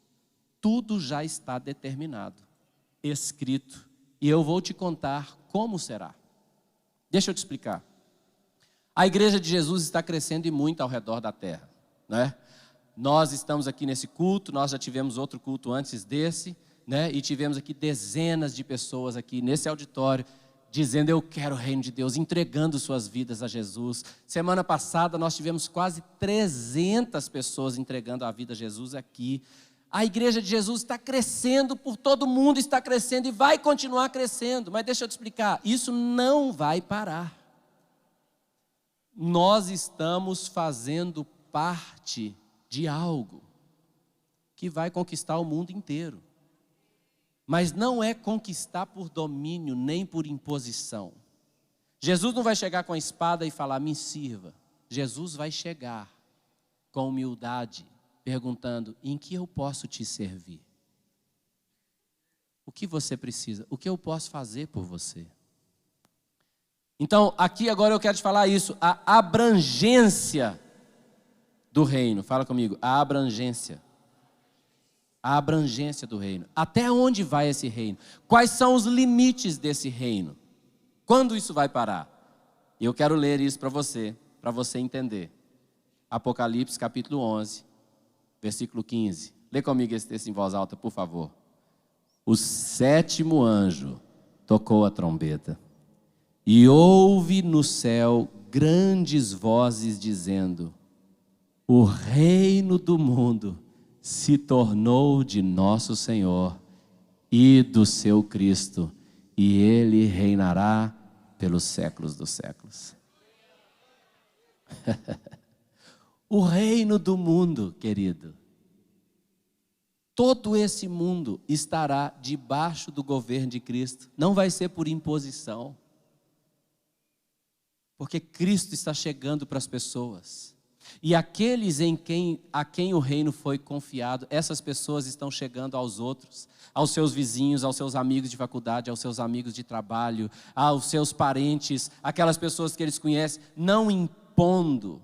tudo já está determinado, escrito. E eu vou te contar como será. Deixa eu te explicar. A igreja de Jesus está crescendo e muito ao redor da terra, né? Nós estamos aqui nesse culto, nós já tivemos outro culto antes desse, né? E tivemos aqui dezenas de pessoas aqui nesse auditório, dizendo: eu quero o reino de Deus, entregando suas vidas a Jesus. Semana passada nós tivemos quase 300 pessoas entregando a vida a Jesus aqui. A igreja de Jesus está crescendo, por todo mundo está crescendo e vai continuar crescendo. Mas deixa eu te explicar, isso não vai parar. Nós estamos fazendo parte de algo que vai conquistar o mundo inteiro. Mas não é conquistar por domínio, nem por imposição. Jesus não vai chegar com a espada e falar: me sirva. Jesus vai chegar com humildade, perguntando: em que eu posso te servir? O que você precisa? O que eu posso fazer por você? Então, aqui agora eu quero te falar isso, a abrangência do reino. Fala comigo, a abrangência. A abrangência do reino. Até onde vai esse reino? Quais são os limites desse reino? Quando isso vai parar? E eu quero ler isso para você entender. Apocalipse capítulo 11, versículo 15. Lê comigo esse texto em voz alta, por favor. O 7º anjo tocou a trombeta, e houve no céu grandes vozes dizendo: o reino do mundo se tornou de nosso Senhor e do seu Cristo, e ele reinará pelos séculos dos séculos. O reino do mundo, querido, todo esse mundo estará debaixo do governo de Cristo. Não vai ser por imposição, porque Cristo está chegando para as pessoas. E aqueles a quem o reino foi confiado, essas pessoas estão chegando aos outros, aos seus vizinhos, aos seus amigos de faculdade, aos seus amigos de trabalho, aos seus parentes, aquelas pessoas que eles conhecem, não impondo,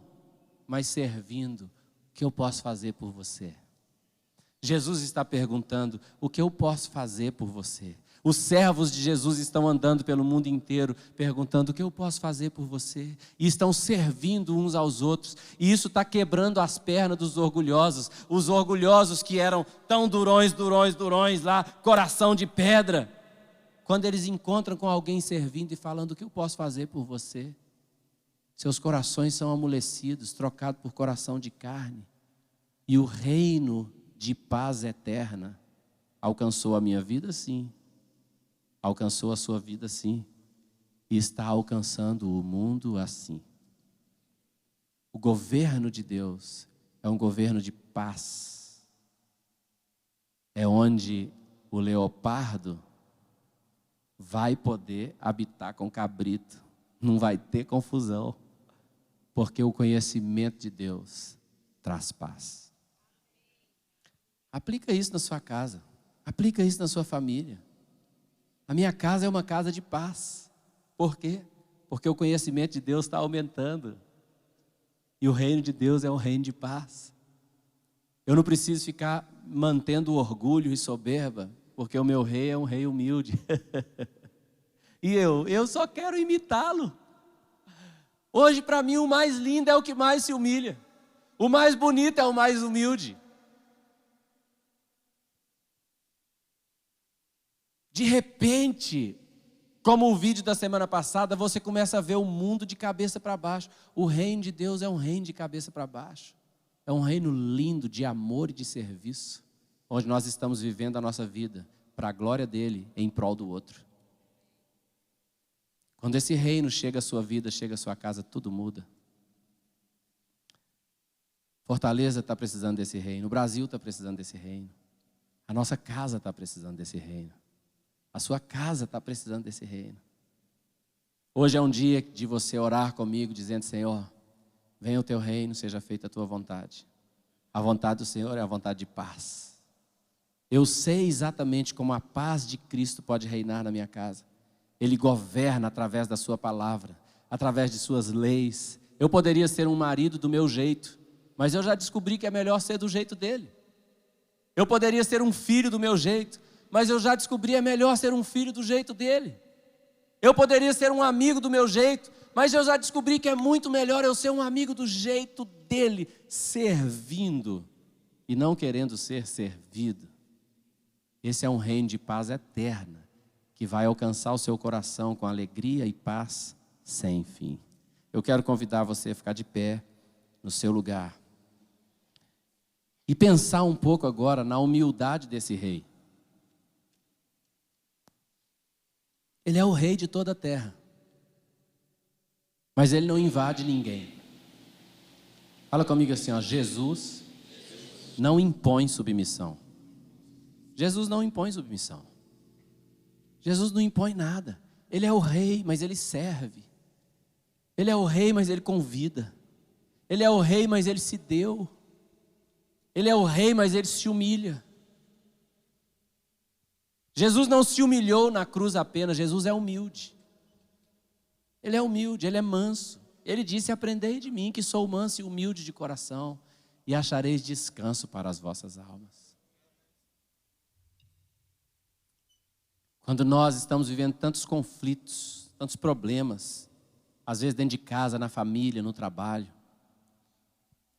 mas servindo. O que eu posso fazer por você? Jesus está perguntando: o que eu posso fazer por você? Os servos de Jesus estão andando pelo mundo inteiro perguntando: o que eu posso fazer por você? E estão servindo uns aos outros. E isso está quebrando as pernas dos orgulhosos. Os orgulhosos que eram tão durões lá, coração de pedra. Quando eles encontram com alguém servindo e falando: o que eu posso fazer por você? Seus corações são amolecidos, trocados por coração de carne. E o reino de paz eterna alcançou a minha vida, sim. Alcançou a sua vida, sim. E está alcançando o mundo assim. O governo de Deus é um governo de paz. É onde o leopardo vai poder habitar com o cabrito. Não vai ter confusão. Porque o conhecimento de Deus traz paz. Aplica isso na sua casa. Aplica isso na sua família. A minha casa é uma casa de paz. Por quê? Porque o conhecimento de Deus está aumentando. E o reino de Deus é um reino de paz. Eu não preciso ficar mantendo orgulho e soberba, porque o meu rei é um rei humilde. E eu só quero imitá-lo. Hoje, para mim, o mais lindo é o que mais se humilha. O mais bonito é o mais humilde. De repente, como o vídeo da semana passada, você começa a ver o mundo de cabeça para baixo. O reino de Deus é um reino de cabeça para baixo. É um reino lindo de amor e de serviço, onde nós estamos vivendo a nossa vida para a glória dele, em prol do outro. Quando esse reino chega à sua vida, chega à sua casa, tudo muda. Fortaleza está precisando desse reino, o Brasil está precisando desse reino, a nossa casa está precisando desse reino. A sua casa está precisando desse reino. Hoje é um dia de você orar comigo, dizendo: Senhor, venha o teu reino, seja feita a tua vontade. A vontade do Senhor é a vontade de paz. Eu sei exatamente como a paz de Cristo pode reinar na minha casa. Ele governa através da sua palavra, através de suas leis. Eu poderia ser um marido do meu jeito, mas eu já descobri que é melhor ser do jeito dele. Eu poderia ser um filho do meu jeito, mas eu já descobri que é melhor ser um filho do jeito dele. Eu poderia ser um amigo do meu jeito, mas eu já descobri que é muito melhor eu ser um amigo do jeito dele, servindo e não querendo ser servido. Esse é um reino de paz eterna, que vai alcançar o seu coração com alegria e paz sem fim. Eu quero convidar você a ficar de pé no seu lugar e pensar um pouco agora na humildade desse rei. Ele é o rei de toda a terra, mas ele não invade ninguém. Fala comigo assim, ó, Jesus não impõe submissão. Jesus não impõe submissão. Jesus não impõe nada. Ele é o rei, mas ele serve. Ele é o rei, mas ele convida. Ele é o rei, mas ele se deu. Ele é o rei, mas ele se humilha. Jesus não se humilhou na cruz apenas, Jesus é humilde. Ele é humilde, ele é manso. Ele disse, aprendei de mim que sou manso e humilde de coração, e achareis descanso para as vossas almas. Quando nós estamos vivendo tantos conflitos, tantos problemas, às vezes dentro de casa, na família, no trabalho,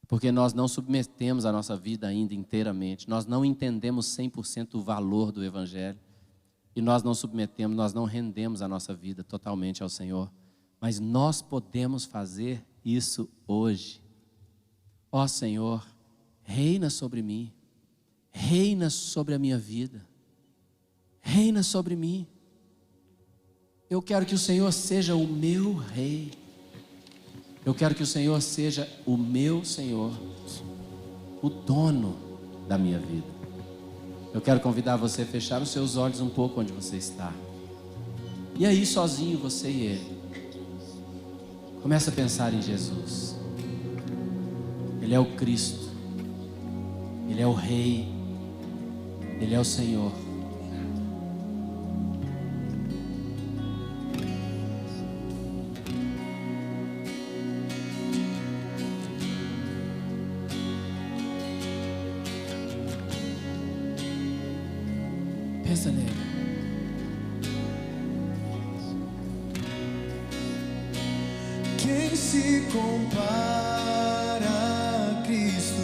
porque nós não submetemos a nossa vida ainda inteiramente, nós não entendemos 100% o valor do Evangelho, e nós não submetemos, nós não rendemos a nossa vida totalmente ao Senhor, mas nós podemos fazer isso hoje. Ó Senhor, reina sobre mim, reina sobre a minha vida, reina sobre mim. Eu quero que o Senhor seja o meu rei. Eu quero que o Senhor seja o meu Senhor, o dono da minha vida. Eu quero convidar você a fechar os seus olhos um pouco onde você está. E aí, sozinho, você e ele. Começa a pensar em Jesus. Ele é o Cristo. Ele é o Rei. Ele é o Senhor. Pensa nele. Quem se compara a Cristo?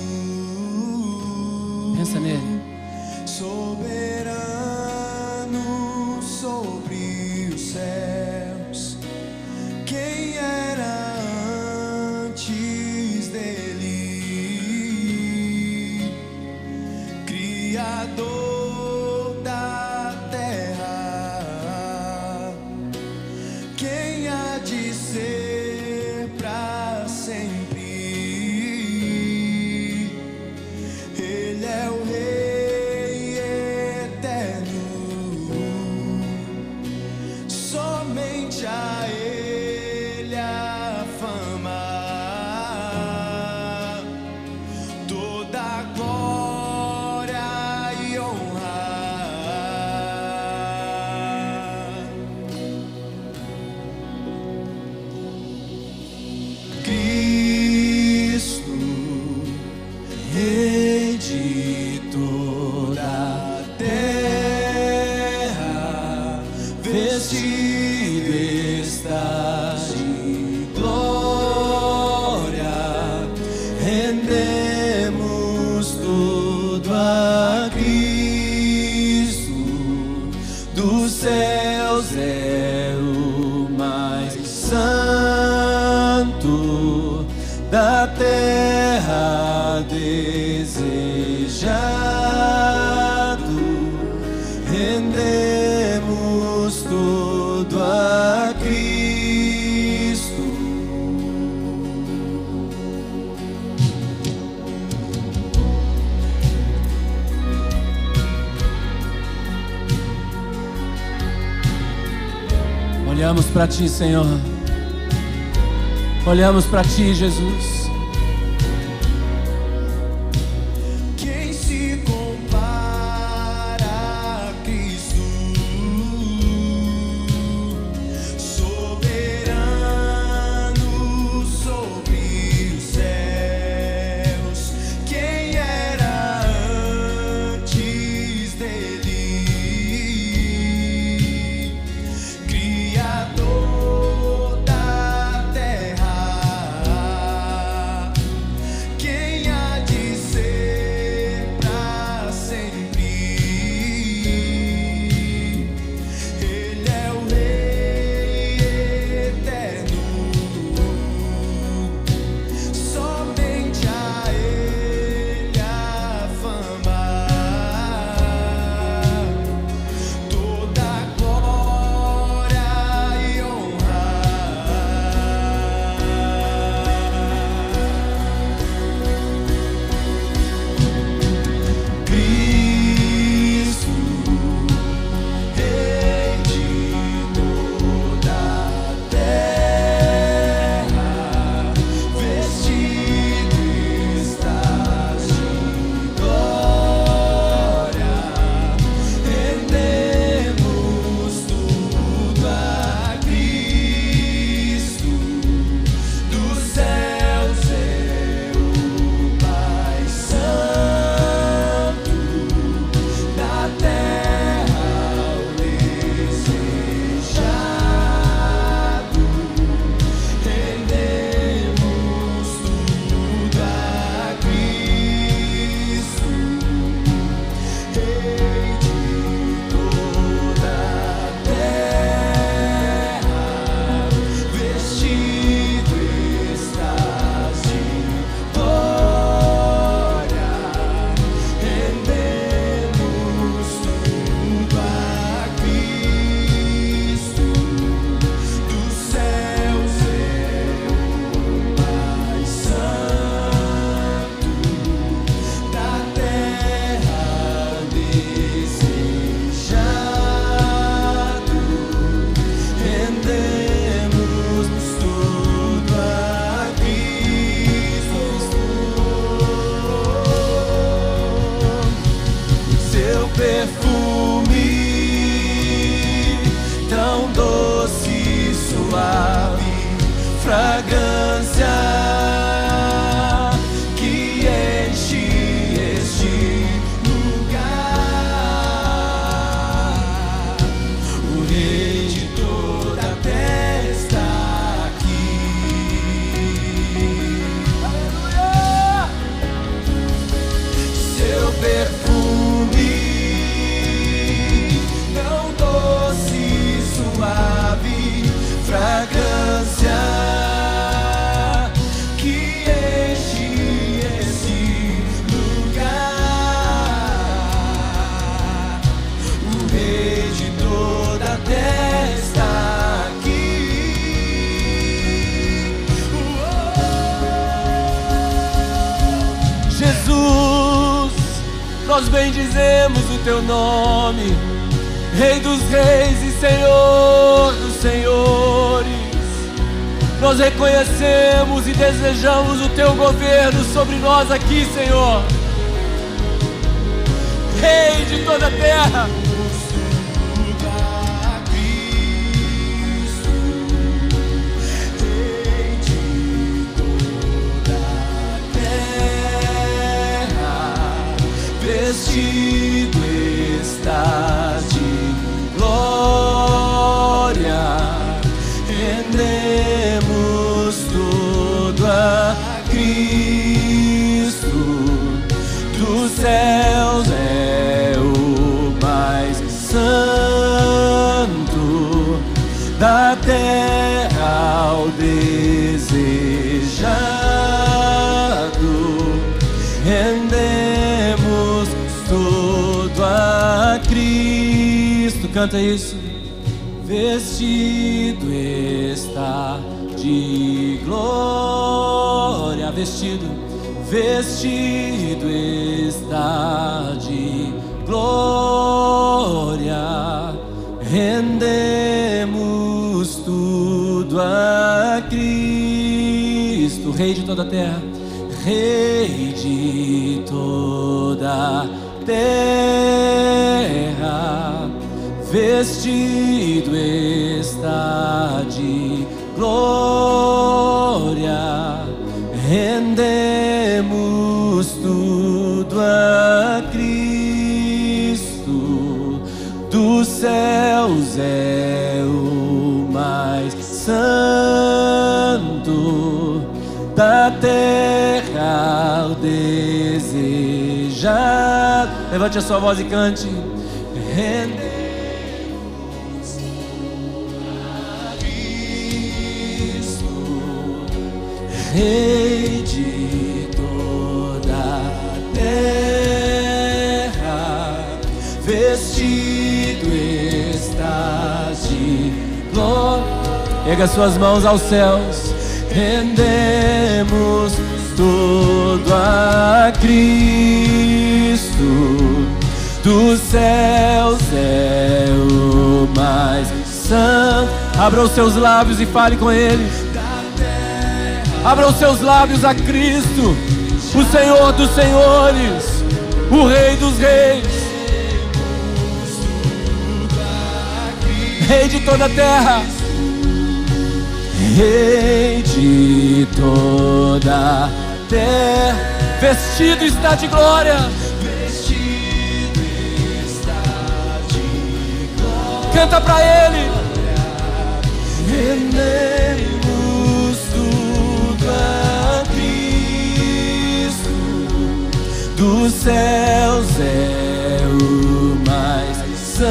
Pensa nele. Soberano sobre os céus. Quem era antes dele? Criador da terra. Quem há de ser para sempre? Ele é o Rei eterno. Somente a Ele a fama, toda a glória e honra. Cristo, Rei de toda a terra, vestido estás de glória, rendemos tudo a Cristo. Dos céus é o mais santo, da terra desejado, rendemos tudo a Cristo. Olhamos para Ti, Senhor. Olhamos para Ti, Jesus. Quem se compara que enche este lugar. O Rei de toda a terra está aqui. Aleluia! Seu perfume tão doce e suave, fragrância que enche esse lugar. O Rei de toda a terra está aqui. Jesus, nós bendizemos o teu nome, Rei dos reis e Senhor dos senhores. Nós reconhecemos e desejamos o teu governo sobre nós aqui, Senhor. Rei de toda a terra, vestido está de glória, rendemos tudo a Cristo. Dos céus é o mais santo, da terra o desejado, rendemos tudo a Cristo. Canta isso. Vestido está de glória, vestido está de glória, rendemos tudo a Cristo. Rei de toda a terra, Rei de toda a terra, vestido está de glória, rendemos tudo a Cristo. Dos céus é o mais santo, da terra o desejado. Levante a sua voz e cante. Rendemos a Cristo, Rei de toda a terra, vestido está de glória. Erga suas mãos aos céus. Rendemos tudo a Cristo. Dos céus é o mais santo. Abra os seus lábios e fale com Ele. Abra os seus lábios a Cristo, o Senhor dos senhores, o Rei dos reis, Rei de toda a terra, Rei de toda a terra, vestido está de glória. Canta pra Ele. Rendemos tudo a Cristo. Dos céus é o mais santo,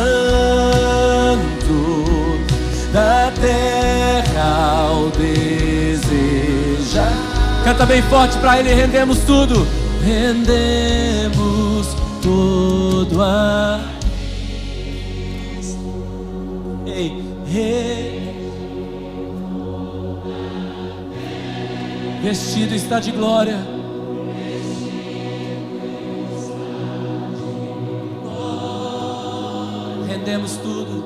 da terra o deseja. Canta bem forte pra Ele. Rendemos tudo. Rendemos tudo a Rei, vestido está de glória, rendemos tudo,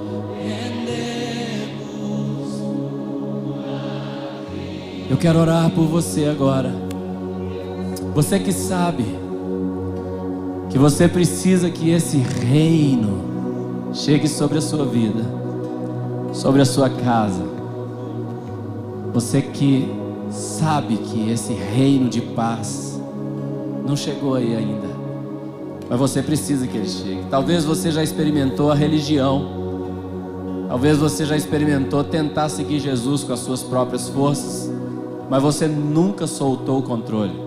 Eu quero orar por você agora. Você que sabe que você precisa que esse reino chegue sobre a sua vida, sobre a sua casa. Você que sabe que esse reino de paz não chegou aí ainda, mas você precisa que ele chegue. Talvez você já experimentou a religião, talvez você já experimentou tentar seguir Jesus com as suas próprias forças, mas você nunca soltou o controle.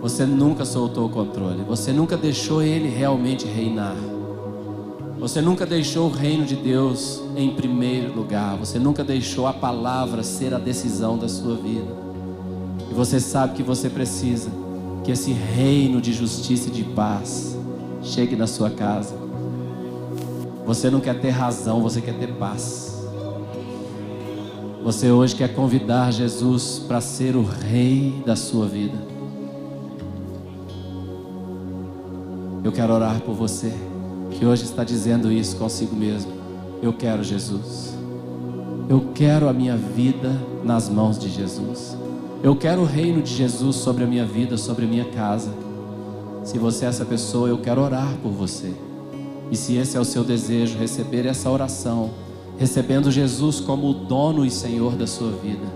Você nunca soltou o controle. Você nunca deixou ele realmente reinar. Você nunca deixou o reino de Deus em primeiro lugar. Você nunca deixou a palavra ser a decisão da sua vida. E você sabe que você precisa que esse reino de justiça e de paz chegue na sua casa. Você não quer ter razão, você quer ter paz. Você hoje quer convidar Jesus para ser o rei da sua vida. Eu quero orar por você que hoje está dizendo isso consigo mesmo. Eu quero Jesus. Eu quero a minha vida nas mãos de Jesus. Eu quero o reino de Jesus sobre a minha vida, sobre a minha casa. Se você é essa pessoa, eu quero orar por você. E se esse é o seu desejo, receber essa oração, recebendo Jesus como o dono e Senhor da sua vida,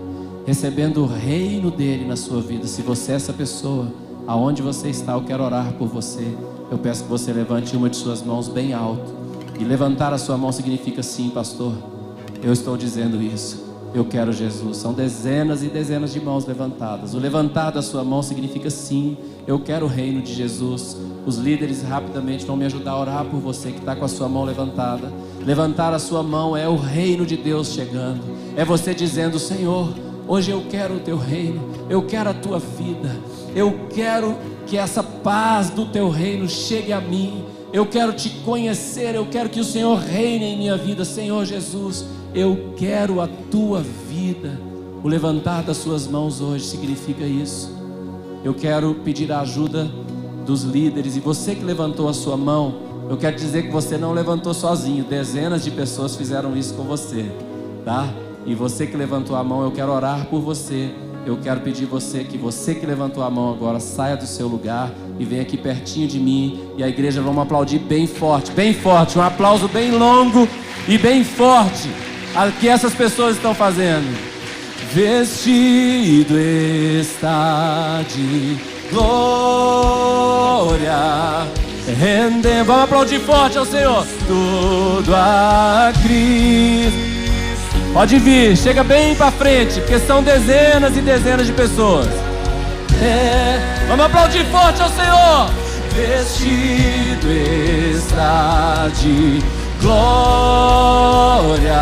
recebendo o reino dele na sua vida, se você é essa pessoa, aonde você está, eu quero orar por você. Eu peço que você levante uma de suas mãos bem alto. E levantar a sua mão significa sim, pastor, eu estou dizendo isso. Eu quero Jesus. São dezenas e dezenas de mãos levantadas. O levantar da sua mão significa sim, eu quero o reino de Jesus. Os líderes rapidamente vão me ajudar a orar por você que está com a sua mão levantada. Levantar a sua mão é o reino de Deus chegando. É você dizendo: Senhor, hoje eu quero o teu reino, eu quero a tua vida, eu quero que essa paz do teu reino chegue a mim. Eu quero te conhecer, eu quero que o Senhor reine em minha vida. Senhor Jesus, eu quero a tua vida. O levantar das suas mãos hoje significa isso. Eu quero pedir a ajuda dos líderes. E você que levantou a sua mão, eu quero dizer que você não levantou sozinho. Dezenas de pessoas fizeram isso com você, tá? E você que levantou a mão, eu quero orar por você. Eu quero pedir que você que levantou a mão agora, saia do seu lugar e venha aqui pertinho de mim. E a igreja, vamos aplaudir bem forte, um aplauso bem longo e bem forte ao que essas pessoas estão fazendo. Vestido está de glória, vamos aplaudir forte ao Senhor. Tudo a Cristo. Pode vir, chega bem para frente, porque são dezenas e dezenas de pessoas. Vamos aplaudir forte ao Senhor. Vestido está de glória,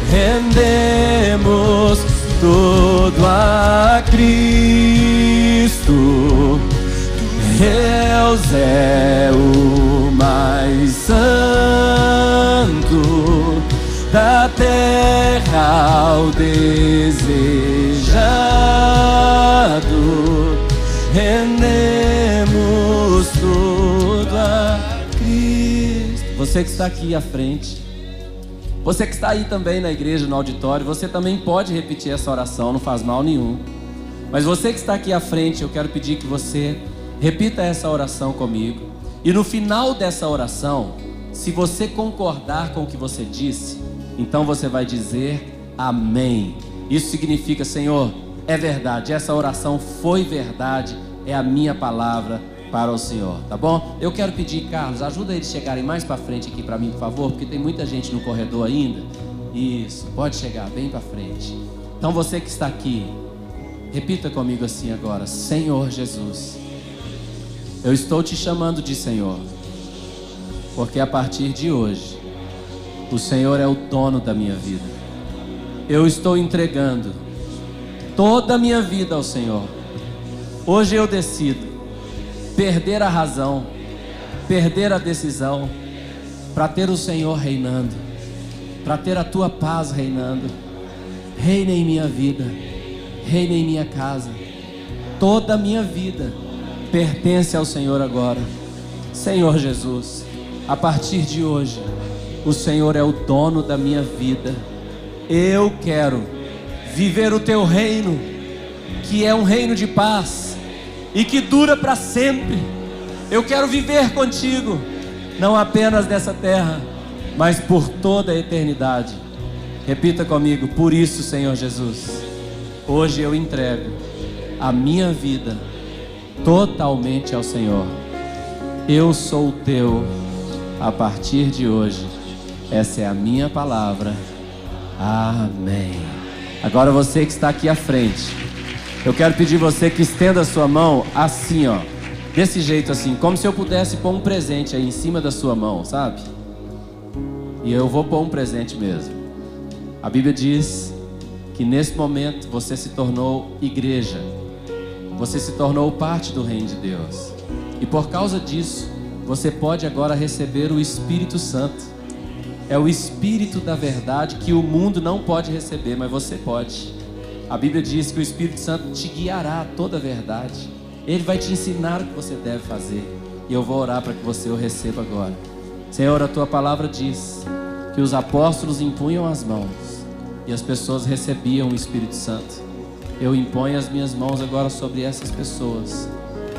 rendemos tudo a Cristo. Deus é o mais santo da terra, ao desejado, rendemos tudo a Cristo. Você que está aqui à frente, você que está aí também na igreja, no auditório, você também pode repetir essa oração, não faz mal nenhum. Mas você que está aqui à frente, eu quero pedir que você repita essa oração comigo. E no final dessa oração, se você concordar com o que você disse, então você vai dizer amém. Isso significa: Senhor, é verdade, essa oração foi verdade, é a minha palavra para o Senhor, tá bom? Eu quero pedir, Carlos, ajuda eles a chegarem mais para frente aqui para mim, por favor, porque tem muita gente no corredor ainda. Isso, pode chegar bem para frente. Então você que está aqui, repita comigo assim agora: Senhor Jesus, eu estou te chamando de Senhor, porque a partir de hoje o Senhor é o dono da minha vida. Eu estou entregando toda a minha vida ao Senhor. Hoje eu decido perder a razão, perder a decisão, para ter o Senhor reinando, para ter a tua paz reinando. Reina em minha vida, reina em minha casa. Toda a minha vida pertence ao Senhor agora. Senhor Jesus, a partir de hoje, o Senhor é o dono da minha vida. Eu quero viver o teu reino, que é um reino de paz e que dura para sempre. Eu quero viver contigo, não apenas nessa terra, mas por toda a eternidade. Repita comigo: por isso, Senhor Jesus, Hoje eu entrego a minha vida totalmente ao Senhor. Eu sou teu a partir de hoje. Essa é a minha palavra. Amém. Agora você que está aqui à frente, eu quero pedir você que estenda a sua mão assim, ó. Desse jeito assim, como se eu pudesse pôr um presente aí em cima da sua mão, sabe? E eu vou pôr um presente mesmo. A Bíblia diz que nesse momento você se tornou igreja. Você se tornou parte do reino de Deus. E por causa disso, você pode agora receber o Espírito Santo. É o Espírito da verdade que o mundo não pode receber, mas você pode. A Bíblia diz que o Espírito Santo te guiará a toda a verdade. Ele vai te ensinar o que você deve fazer. E eu vou orar para que você o receba agora. Senhor, a tua palavra diz que os apóstolos impunham as mãos e as pessoas recebiam o Espírito Santo. Eu imponho as minhas mãos agora sobre essas pessoas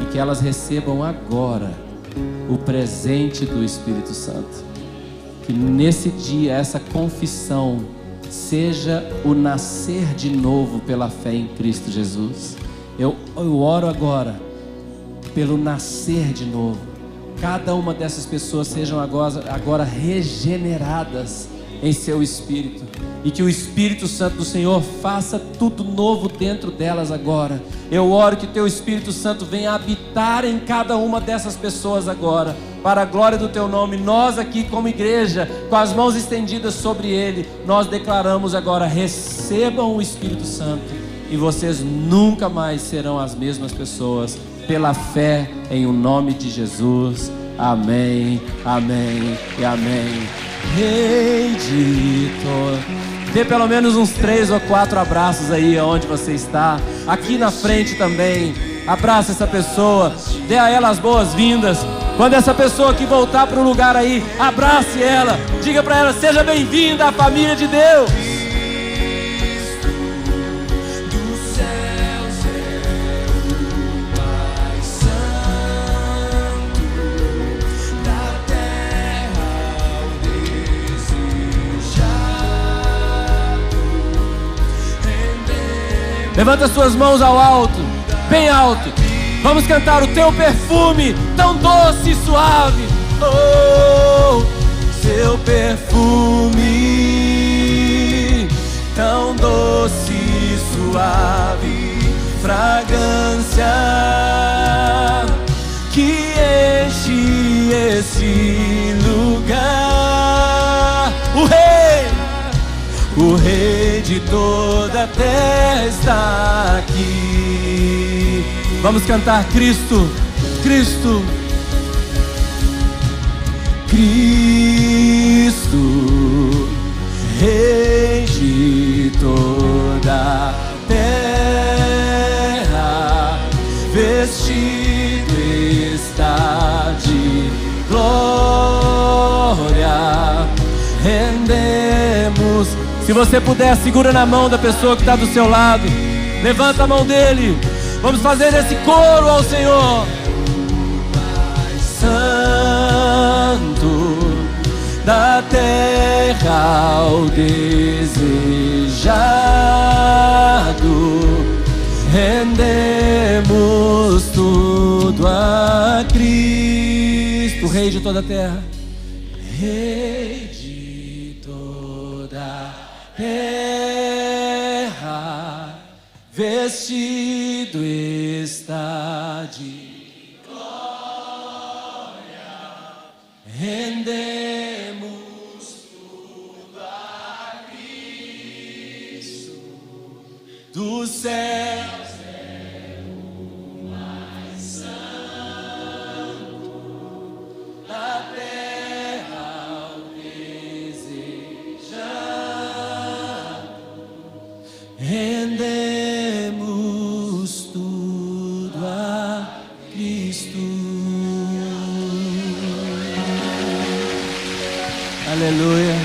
e que elas recebam agora o presente do Espírito Santo. Que nesse dia essa confissão seja o nascer de novo pela fé em Cristo Jesus. Eu oro agora pelo nascer de novo. Cada uma dessas pessoas sejam agora regeneradas em seu espírito. E que o Espírito Santo do Senhor faça tudo novo dentro delas agora. Eu oro que o teu Espírito Santo venha habitar em cada uma dessas pessoas agora. Para a glória do teu nome, nós aqui como igreja, com as mãos estendidas sobre ele, nós declaramos agora: recebam o Espírito Santo. E vocês nunca mais serão as mesmas pessoas. Pela fé em o nome de Jesus. Amém, amém e amém. Redentor. Dê pelo menos uns 3 ou 4 abraços aí onde você está. Aqui na frente também. Abraça essa pessoa. Dê a ela as boas-vindas. Quando essa pessoa que voltar para o lugar aí, abrace ela. Diga para ela: seja bem-vinda à família de Deus. Levanta suas mãos ao alto, bem alto. Vamos cantar o teu perfume, tão doce e suave. Oh, seu perfume, tão doce e suave. Fragrância que enche esse lugar. O Rei de toda a terra está aqui. Vamos cantar: Cristo, Cristo, Cristo, Rei de toda a terra, vestido está de glória. Rendemos. Se você puder, segura na mão da pessoa que está do seu lado. Levanta a mão dele. Vamos fazer esse coro ao Senhor. Santo da terra ao desejado, rendemos tudo a Cristo, Rei de toda a terra. Rei de toda a terra, vestido está de glória, rendemos tudo a Cristo, do céu o mais santo, da terra ao desejado, rendemos tudo a Cristo. Aleluia.